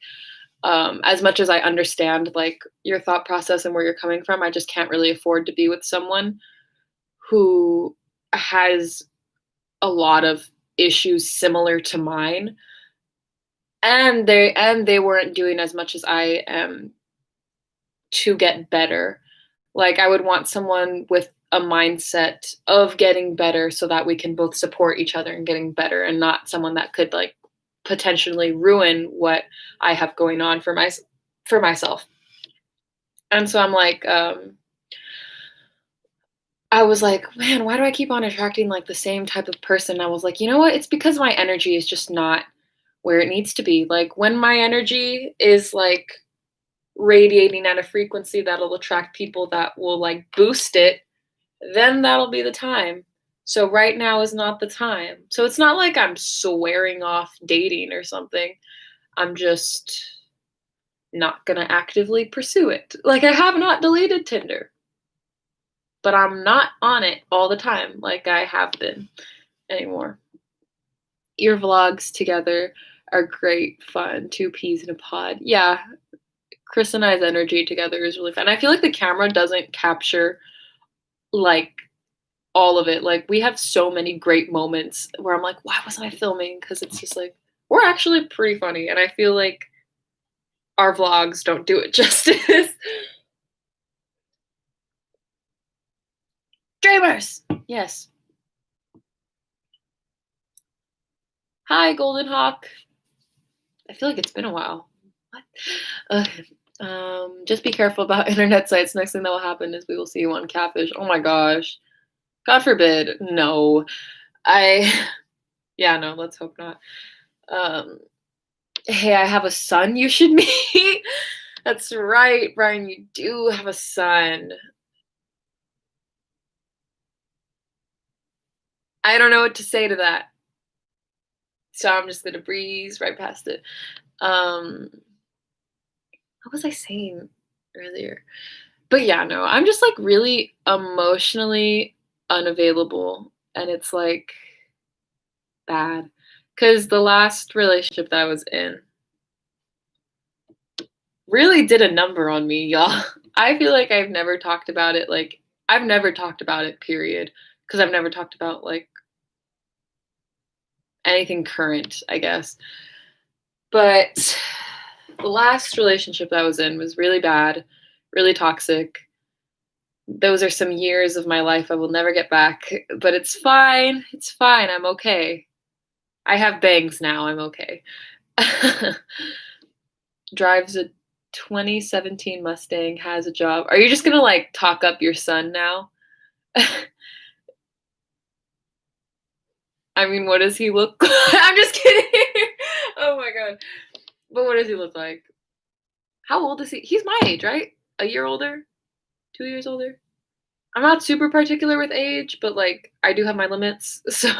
as much as I understand like your thought process and where you're coming from, I just can't really afford to be with someone who has a lot of issues similar to mine, and they weren't doing as much as I am to get better. Like I would want someone with a mindset of getting better so that we can both support each other and getting better, and not someone that could like potentially ruin what I have going on for myself. And so I'm like, I was like, man, why do I keep on attracting like the same type of person? I was like, you know what? It's because my energy is just not where it needs to be. Like when my energy is like radiating at a frequency that'll attract people that will like boost it, then that'll be the time. So right now is not the time. So it's not like I'm swearing off dating or something. I'm just not going to actively pursue it. Like I have not deleted Tinder, but I'm not on it all the time like I have been anymore. Your vlogs together are great fun. Two peas in a pod. Yeah, Chris and I's energy together is really fun. I feel like the camera doesn't capture like all of it. Like we have so many great moments where I'm like, why wasn't I filming? Because it's just like we're actually pretty funny, and I feel like our vlogs don't do it justice. Dreamers, yes. Hi, Golden Hawk. I feel like it's been a while. What? Just be careful about internet sites. Next thing that will happen is we will see you on Catfish. Oh my gosh. God forbid. No. I, yeah, no, let's hope not. Um, hey, I have a son you should meet. That's right, Brian, you do have a son. I don't know what to say to that. So I'm just gonna breeze right past it. Um, what was I saying earlier? But yeah, no, I'm just like really emotionally unavailable. And it's like bad. Because the last relationship that I was in really did a number on me, y'all. I feel like I've never talked about it. Like, I've never talked about it, period. Because I've never talked about like anything current, I guess. But the last relationship that I was in was really bad, really toxic. Those are some years of my life I will never get back, but it's fine. It's fine. I'm okay. I have bangs now. I'm okay. Drives a 2017 Mustang, has a job. Are you just gonna like talk up your son now? I mean, what does he look I'm just kidding. Oh my god. But what does he look like? How old is he? He's my age, right? A year older? 2 years older? I'm not super particular with age, but, like, I do have my limits, so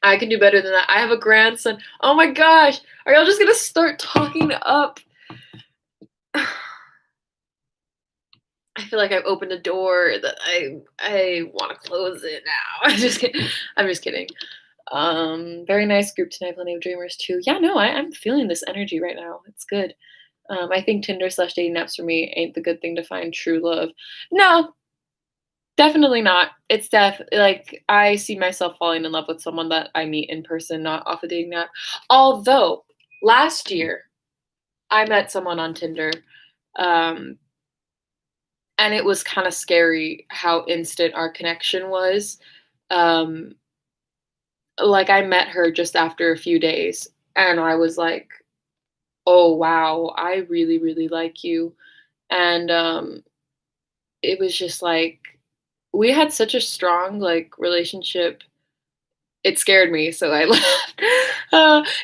I can do better than that. I have a grandson. Oh my gosh, are y'all just gonna start talking up I feel like I've opened a door that I wanna close it now. I'm just kidding. Very nice group tonight, plenty of dreamers too. Yeah, no, I'm feeling this energy right now. It's good. I think Tinder/dating apps for me ain't the good thing to find true love. No, definitely not. It's like I see myself falling in love with someone that I meet in person, not off a dating app. Although last year I met someone on Tinder, um, and it was kind of scary how instant our connection was. Um, like I met her just after a few days, and I was like, "Oh wow, I really, really like you." And it was just like we had such a strong like relationship. It scared me, so I left.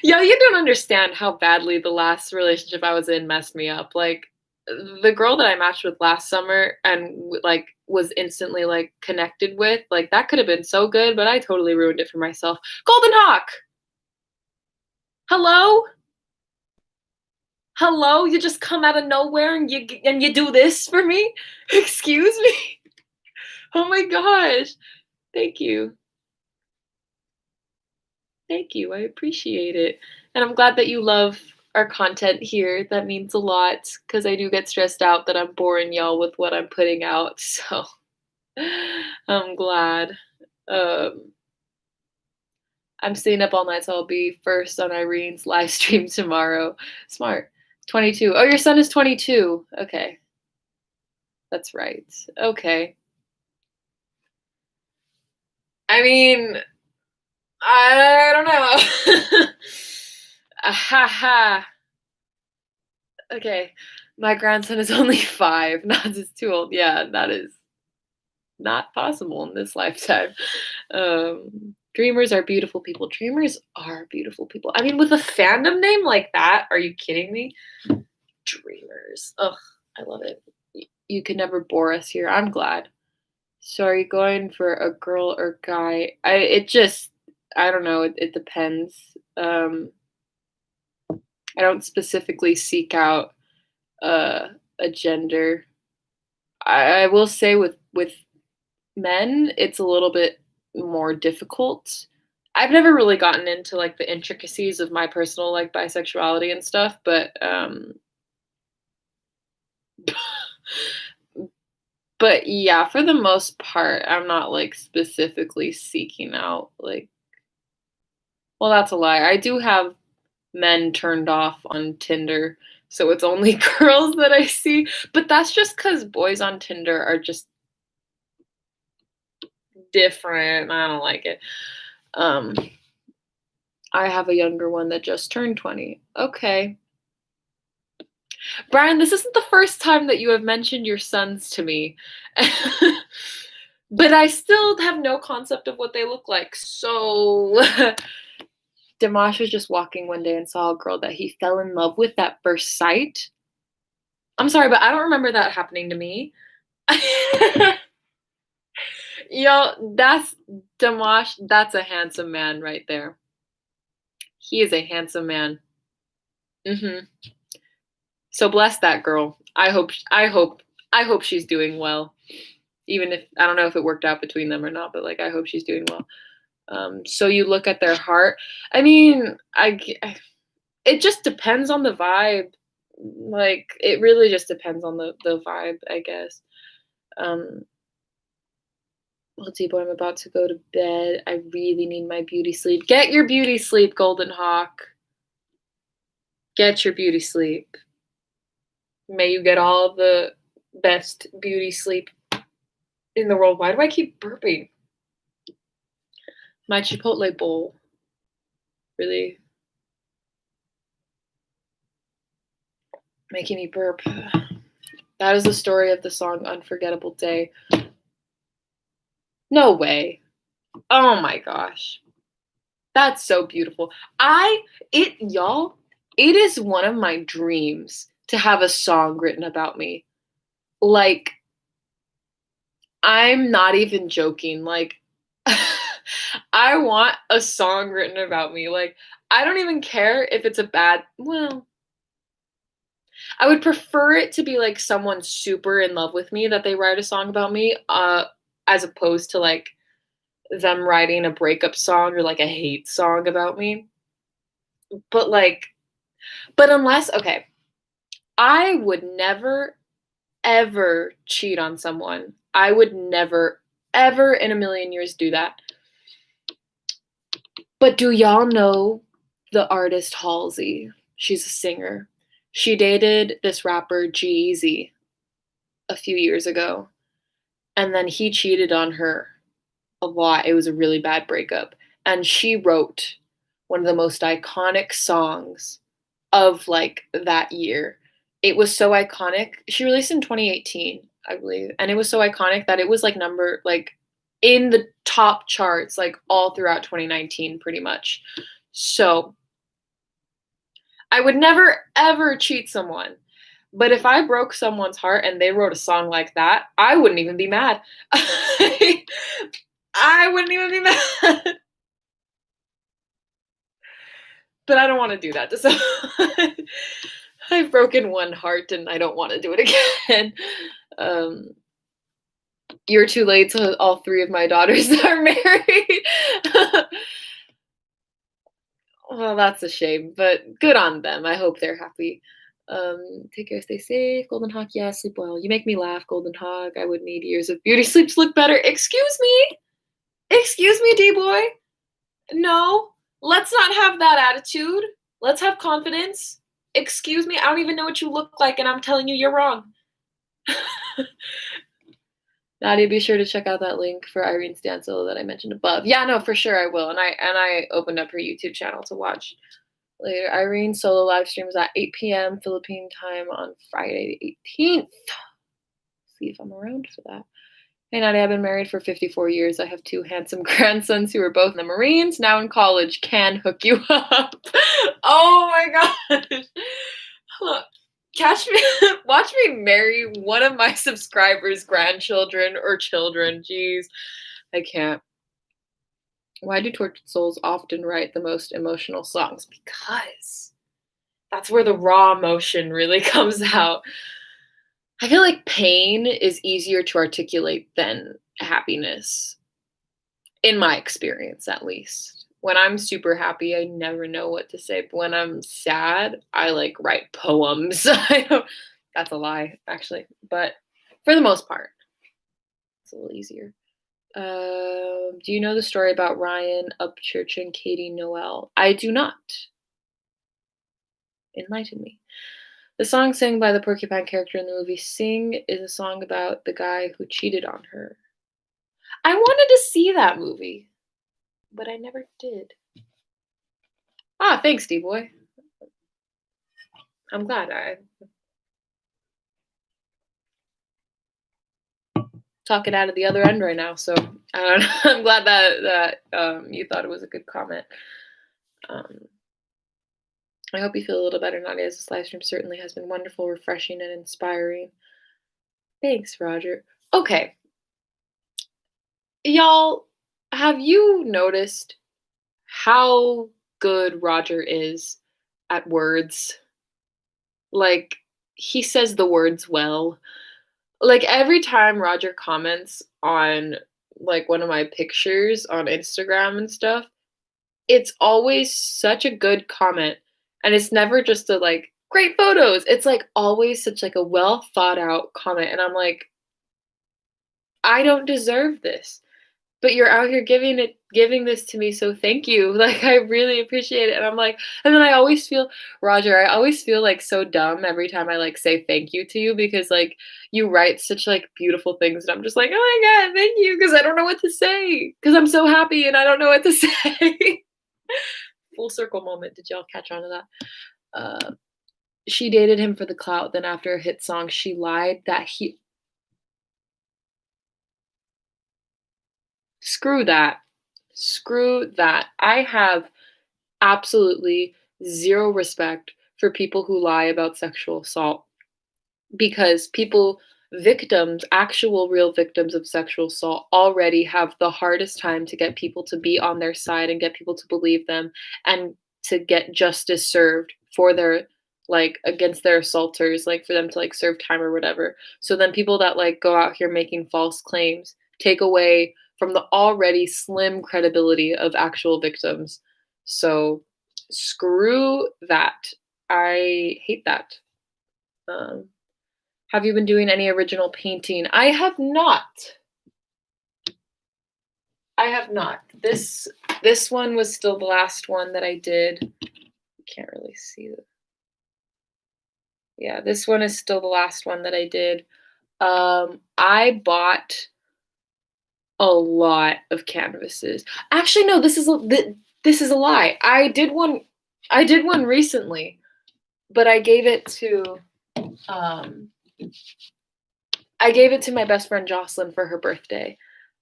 Yeah, you don't understand how badly the last relationship I was in messed me up. Like the girl that I matched with last summer and like was instantly like connected with, like that could have been so good, but I totally ruined it for myself. Golden Hawk, hello, hello, you just come out of nowhere and you do this for me. Excuse me. Oh my gosh, thank you. Thank you. I appreciate it. And I'm glad that you love our content here. That means a lot because I do get stressed out that I'm boring y'all with what I'm putting out. So I'm glad. Um, I'm staying up all night, so I'll be first on Irene's live stream tomorrow. Smart. 22. Oh, your son is 22. Okay. That's right. Okay. I mean, I don't know. Ha ha. Okay. My grandson is only 5. Nas is too old. Yeah, that is not possible in this lifetime. Dreamers are beautiful people. Dreamers are beautiful people. I mean, with a fandom name like that, are you kidding me? Dreamers. Ugh, I love it. You can never bore us here. I'm glad. So are you going for a girl or guy? I don't know. It depends. I don't specifically seek out a gender. I will say with men, it's a little bit more difficult. I've never really gotten into like the intricacies of my personal like bisexuality and stuff, but yeah, for the most part, I'm not like specifically seeking out like well, that's a lie. I do have men turned off on Tinder, so it's only girls that I see, but that's just cuz boys on Tinder are just different. I don't like it. Um I have a younger one that just turned 20. Okay. Brian, this isn't the first time that you have mentioned your sons to me. But I still have no concept of what they look like. So Dimash was just walking one day and saw a girl that he fell in love with at first sight. I'm sorry, but I don't remember that happening to me. Yo, that's Dimash. That's a handsome man right there. He is a handsome man. Hmm. So bless that girl. I hope she's doing well. Even if I don't know if it worked out between them or not, but like I hope she's doing well. So you look at their heart. I mean, it just depends on the vibe. Like it really just depends on the vibe, I guess. Um, let's see, boy, I'm about to go to bed. I really need my beauty sleep. Get your beauty sleep, Golden Hawk. Get your beauty sleep. May you get all the best beauty sleep in the world. Why do I keep burping? My Chipotle bowl really making me burp. That is the story of the song Unforgettable Day. No way. Oh my gosh. That's so beautiful. Y'all, it is one of my dreams to have a song written about me. Like, I'm not even joking. Like, I want a song written about me. Like, I don't even care if it's a bad, well, I would prefer it to be like someone super in love with me that they write a song about me, as opposed to like them writing a breakup song or like a hate song about me. But like, but unless, okay, I would never ever cheat on someone. I would never ever in a million years do that. But do y'all know the artist Halsey? She's a singer. She dated this rapper G-Eazy a few years ago, and then he cheated on her a lot. It was a really bad breakup. And she wrote one of the most iconic songs of like that year. It was so iconic. She released in 2018, I believe. And it was so iconic that it was like number like in the top charts like all throughout 2019 pretty much. So, I would never ever cheat someone. But if I broke someone's heart and they wrote a song like that, I wouldn't even be mad. I wouldn't even be mad. But I don't want to do that to someone. I've broken one heart and I don't want to do it again. Um, you're too late to all three of my daughters are married. Well, that's a shame, but good on them. I hope they're happy. Take care, stay safe. Golden Hawk, yeah, sleep well. You make me laugh, Golden Hawk. I would need years of beauty sleep to look better. Excuse me? Excuse me, D-boy? No, let's not have that attitude. Let's have confidence. Excuse me, I don't even know what you look like, and I'm telling you you're wrong. Nadia, be sure to check out that link for Irene's dance solo that I mentioned above. Yeah, no, for sure I will. And I opened up her YouTube channel to watch later. Irene's solo live stream is at 8 p.m. Philippine time on Friday the 18th. See if I'm around for that. Hey Nadia, I've been married for 54 years. I have two handsome grandsons who are both in the Marines, now in college. Can hook you up. Oh my gosh. Catch me, watch me marry one of my subscribers' grandchildren or children. Jeez, I can't. Why do Tortured Souls often write the most emotional songs? Because that's where the raw emotion really comes out. I feel like pain is easier to articulate than happiness, in my experience at least. When I'm super happy, I never know what to say. But when I'm sad, I like write poems. That's a lie, actually. But for the most part, it's a little easier. Do you know the story about Ryan Upchurch and Katie Noel? I do not. Enlighten me. The song sang by the porcupine character in the movie Sing is a song about the guy who cheated on her. I wanted to see that movie, but I never did. Ah, thanks, D-boy. I'm glad I talk it out of the other end right now. So I'm glad that you thought it was a good comment. I hope you feel a little better, Nadia, as this live stream certainly has been wonderful, refreshing, and inspiring. Thanks, Roger. Okay. Y'all, have you noticed how good Roger is at words? Like, he says the words well. Like, every time Roger comments on, like, one of my pictures on Instagram and stuff, it's always such a good comment. And it's never just a, like, great photos. It's, like, always such, like, a well thought out comment. And I'm like, I don't deserve this. But you're out here giving this to me, so thank you. Like, I really appreciate it. And I'm like, and then I always feel, Roger, I always feel like so dumb every time I like say thank you to you because like you write such like beautiful things and I'm just like, oh my God, thank you. Cause I don't know what to say. Cause I'm so happy and I don't know what to say. Full circle moment. Did y'all catch on to that? she dated him for the clout, then after a hit song, she lied that he screw that. Screw that. I have absolutely 0 respect for people who lie about sexual assault. Because people victims, actual real victims of sexual assault already have the hardest time to get people to be on their side and get people to believe them and to get justice served for their like against their assaulters, like for them to like serve time or whatever. So then people that like go out here making false claims take away from the already slim credibility of actual victims. So screw that. I hate that. Um, have you been doing any original painting? I have not. I have not. This one was still the last one that I did. Can't really see it. Yeah, this one is still the last one that I did. I bought a lot of canvases. Actually, no, this is a lie. I did one recently, but um I gave it to my best friend Jocelyn for her birthday.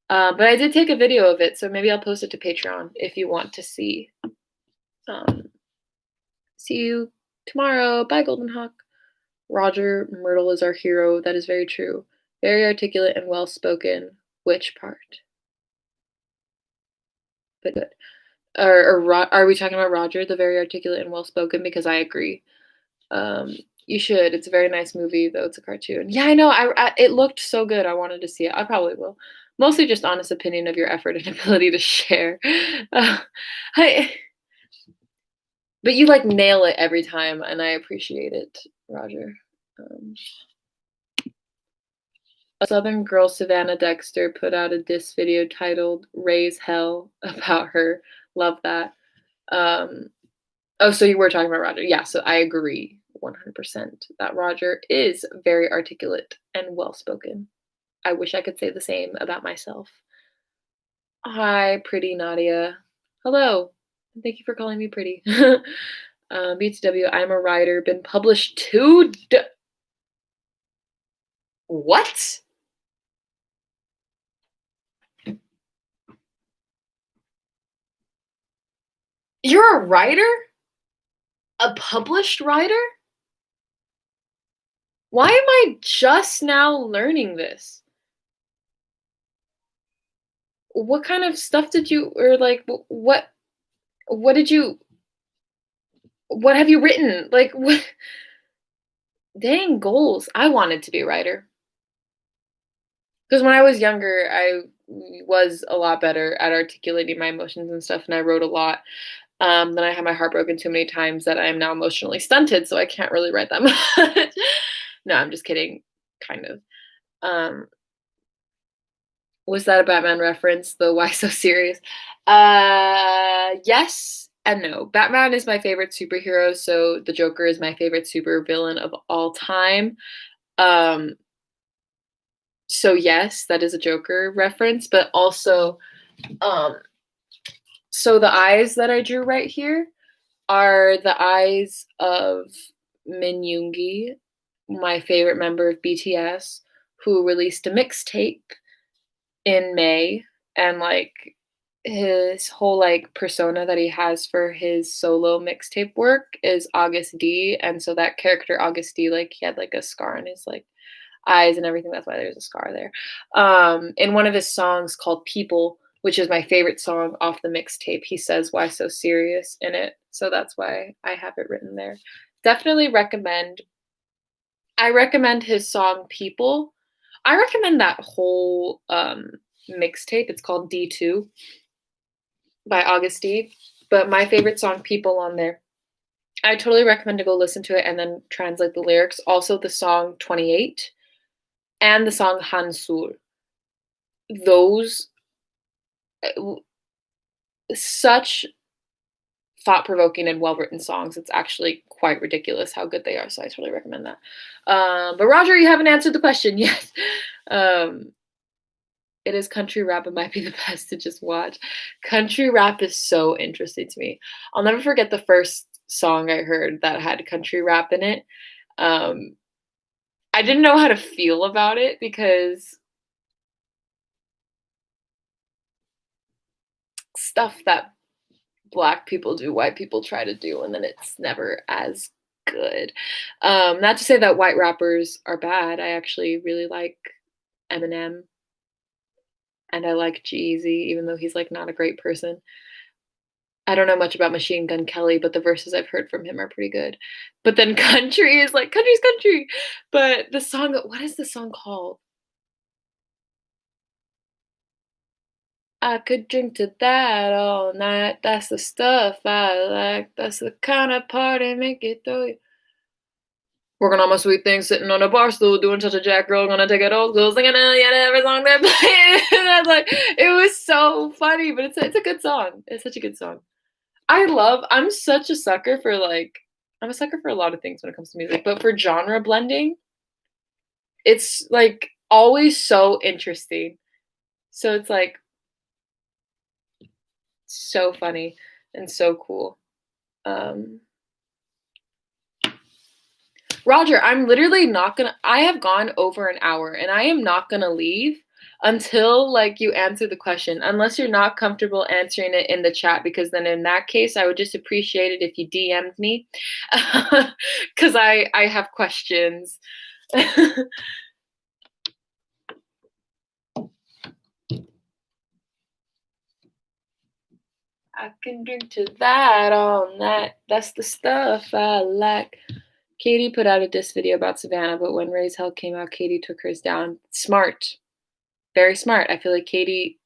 But I did take a video of it, so maybe I'll post it to Patreon if you want to see. Um, see you tomorrow. Bye, Golden Hawk. Roger Myrtle is our hero. That is very true. Very articulate and well spoken. Which part? But good. Are we talking about Roger, the very articulate and well spoken? Because I agree. You should. It's a very nice movie, though it's a cartoon. Yeah, I know. It looked so good. I wanted to see it. I probably will. Mostly just honest opinion of your effort and ability to share. Uh, I, but you like nail it every time, and I appreciate it, Roger. Um, a Southern girl, Savannah Dexter, put out a diss video titled "Raise Hell" about her. Love that. Um, oh, so you were talking about Roger. Yeah, so I agree 100% that Roger is very articulate and well spoken. I wish I could say the same about myself. Hi, pretty Nadia. Hello. Thank you for calling me pretty. BTW, I'm a writer, been published what? You're a writer? A published writer? Why am I just now learning this? What kind of stuff did you or like what did you what have you written? Like what dang goals. I wanted to be a writer. Because when I was younger, I was a lot better at articulating my emotions and stuff, and I wrote a lot. Then I had my heart broken too many times that I am now emotionally stunted, so I can't really write that much. No, I'm just kidding, kind of. Um, was that a Batman reference? The why so serious? Yes and no. Batman is my favorite superhero, so the Joker is my favorite supervillain of all time. Um, so yes, that is a Joker reference, but also, um, so the eyes that I drew right here are the eyes of Min Yoongi, my favorite member of BTS, who released a mixtape in May, and like his whole like persona that he has for his solo mixtape work is August D, and so that character August D, like he had like a scar on his like eyes and everything. That's why there's a scar there. In one of his songs called People, which is my favorite song off the mixtape, he says why so serious in it. So that's why I have it written there. Definitely recommend. I recommend his song People. I recommend that whole mixtape. It's called D2 by August D. But my favorite song People on there. I totally recommend to go listen to it and then translate the lyrics. Also the song 28 and the song Hansul. Those such thought-provoking and well-written songs. It's actually quite ridiculous how good they are, so I totally recommend that. But Roger, you haven't answered the question yet. um, it is country rap. It might be the best to just watch. Country rap is so interesting to me. I'll never forget the first song I heard that had country rap in it. Um, I didn't know how to feel about it because stuff that black people do, white people try to do, and then it's never as good. Not to say that white rappers are bad. I actually really like Eminem and I like G-Eazy, even though he's like not a great person. I don't know much about Machine Gun Kelly, but the verses I've heard from him are pretty good. But then country is like country's country. But the song, what is the song called? I could drink to that all night. That's the stuff I like. That's the kind of party make it through you. Working on my sweet thing, sitting on a bar stool, doing such a jack girl, gonna take it old school, singing yet every song they play. And I was like, it was so funny, but it's a good song. It's such a good song. I'm such a sucker for like, I'm a sucker for a lot of things when it comes to music, but for genre blending, it's like always so interesting. So it's like so funny and so cool. Um, Roger, I'm literally not gonna I have gone over an hour and I am not gonna leave until like you answer the question, unless you're not comfortable answering it in the chat, because then in that case I would just appreciate it if you DM'd me. Cause I have questions. I can drink to that all night. That's the stuff I like. Katie put out a diss video about Savannah, but when Raise Hell came out, Katie took hers down. Smart. Very smart. I feel like Katie,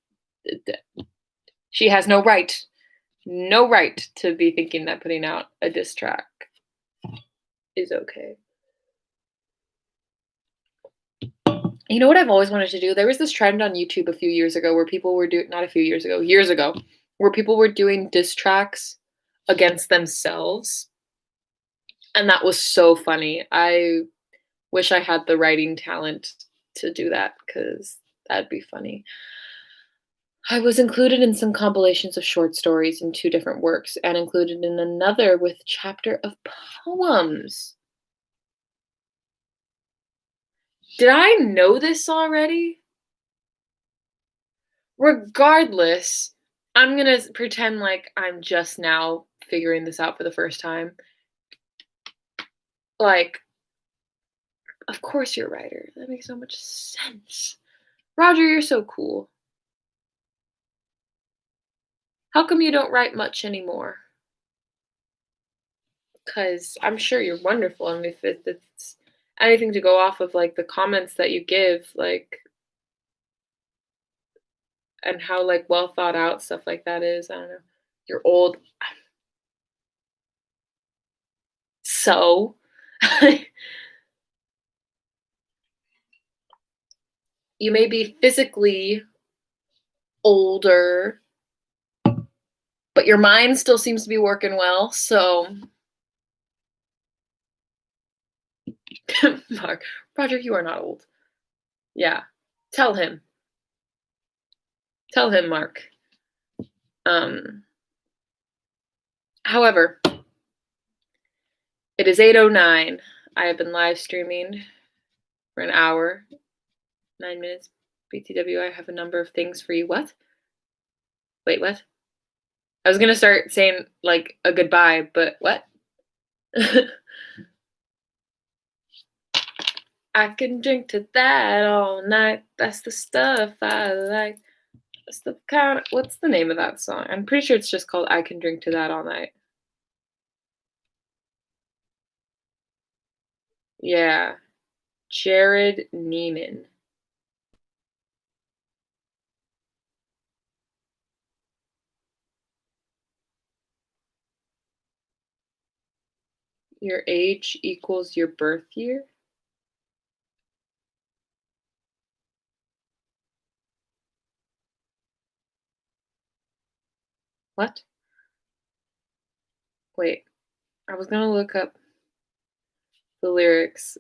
she has no right to be thinking that putting out a diss track is okay. You know what I've always wanted to do? There was this trend on YouTube a few years ago where people were doing, not a few years ago, where people were doing diss tracks against themselves. And that was so funny. I wish I had the writing talent to do that because that'd be funny. I was included in some compilations of short stories in 2 different works and included in another with chapter of poems. Did I know this already? Regardless, I'm gonna pretend like I'm just now figuring this out for the first time. Like, of course you're a writer. That makes so much sense. Roger, you're so cool. How come you don't write much anymore? Because I'm sure you're wonderful. I mean, if it's anything to go off of, like, the comments that you give, like, and how, like, well thought out stuff like that is, I don't know. You're old. So? You may be physically older, but your mind still seems to be working well, so Mark, Roger, you are not old. Yeah. Tell him. Tell him, Mark. Um, However, it is 8:09. I have been live streaming for an hour, 9 minutes. BTW, I have a number of things for you. What? Wait, what? I was gonna start saying like a goodbye, but what? I can drink to that all night. That's the stuff I like. That's the kind of, what's the name of that song? I'm pretty sure it's just called I Can Drink to That All Night. Yeah. Jared Neiman. Your age equals your birth year? What? Wait. I was gonna look up the lyrics.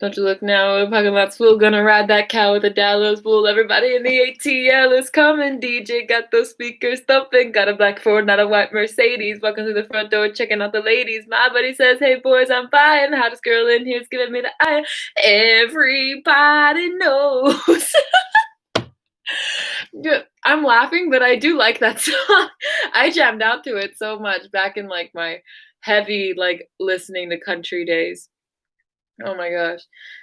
Don't you look now, the parking lot's full, gonna ride that cow with a Dallas bull. Everybody in the ATL is coming, DJ got those speakers thumping. Got a black Ford, not a white Mercedes. Walking through the front door, checking out the ladies. My buddy says, hey boys, I'm fine. Hottest girl in here's giving me the eye. Everybody knows. I'm laughing, but I do like that song. I jammed out to it so much back in like my heavy like listening to country days. Oh my gosh.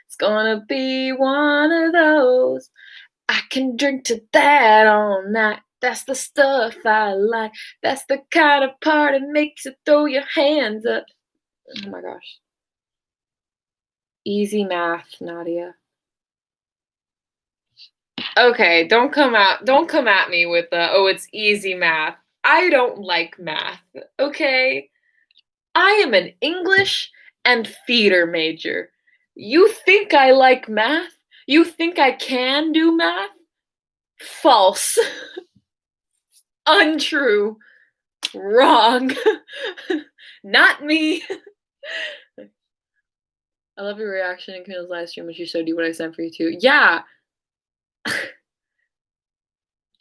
It's gonna be one of those. I can drink to that all night. That's the stuff I like. That's the kind of party makes you throw your hands up. Oh my gosh. Easy math, Nadia. Okay, don't come at me with oh, it's easy math. I don't like math, okay? I am an English and theater major. You think I like math? You think I can do math? False. Untrue. Wrong. Not me. I love your reaction in Camille's live stream when she showed you what I sent for you too. Yeah.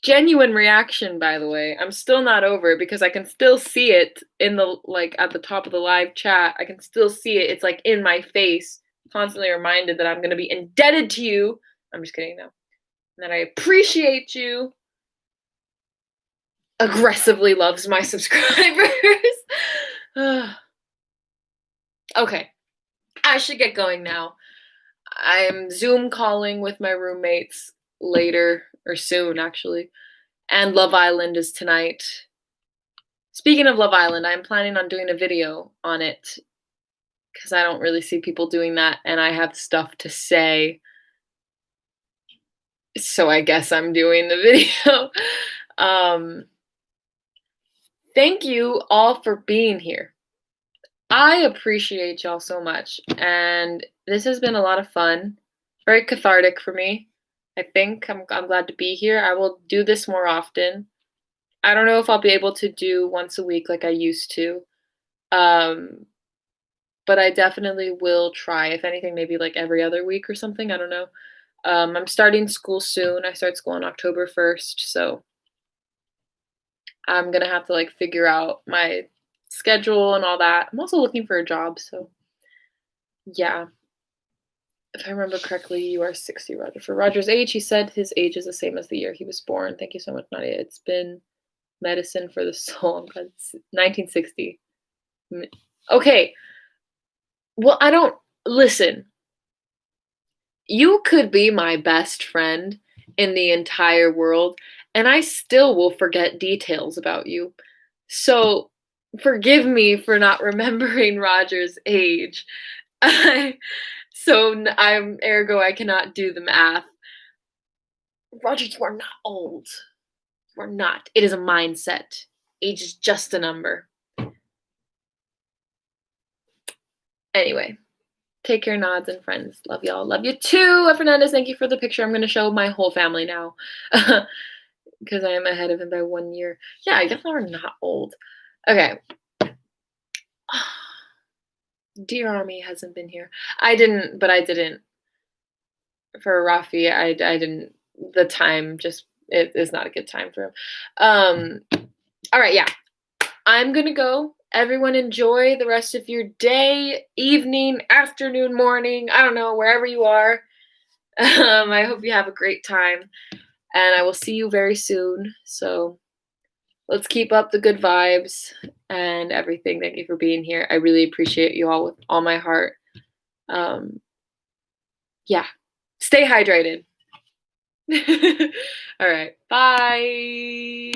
Genuine reaction, by the way. I'm still not over it because I can still see it in the like at the top of the live chat. I can still see it. It's like in my face, constantly reminded that I'm gonna be indebted to you. I'm just kidding, no. And that I appreciate you. Aggressively loves my subscribers. Okay. I should get going now. I'm Zoom calling with my roommates later, or soon actually. And Love Island is tonight. Speaking of Love Island, I'm planning on doing a video on it because I don't really see people doing that and I have stuff to say. So I guess I'm doing the video. Thank you all for being here. I appreciate y'all so much, and this has been a lot of fun, very cathartic for me. I think I'm glad to be here. I will do this more often. I don't know if I'll be able to do once a week like I used to, but I definitely will try. If anything, maybe like every other week or something. I don't know. I'm starting school soon. I start school on October 1st, so I'm gonna have to like figure out my schedule and all that. I'm also looking for a job, so yeah. If I remember correctly, you are 60, Roger. For Roger's age, he said his age is the same as the year he was born. Thank you so much, Nadia. It's been medicine for the soul. 1960. Okay. Well, I don't listen. You could be my best friend in the entire world, and I still will forget details about you. So forgive me for not remembering Roger's age. So I'm ergo I cannot do the math. Roger, you are not old. You are not. It is a mindset. Age is just a number. Anyway, take care, nods and friends. Love y'all. Love you too. Fernandez, thank you for the picture. I'm going to show my whole family now because I am ahead of him by 1 year. Yeah, I guess we're not old. Okay. Dear Army hasn't been here. I didn't. For Rafi, I didn't. The time just it is not a good time for him. All right, yeah. I'm gonna go. Everyone enjoy the rest of your day, evening, afternoon, morning. I don't know, wherever you are. I hope you have a great time, and I will see you very soon. So let's keep up the good vibes and everything. Thank you for being here. I really appreciate you all with all my heart. Yeah. Stay hydrated. All right. Bye.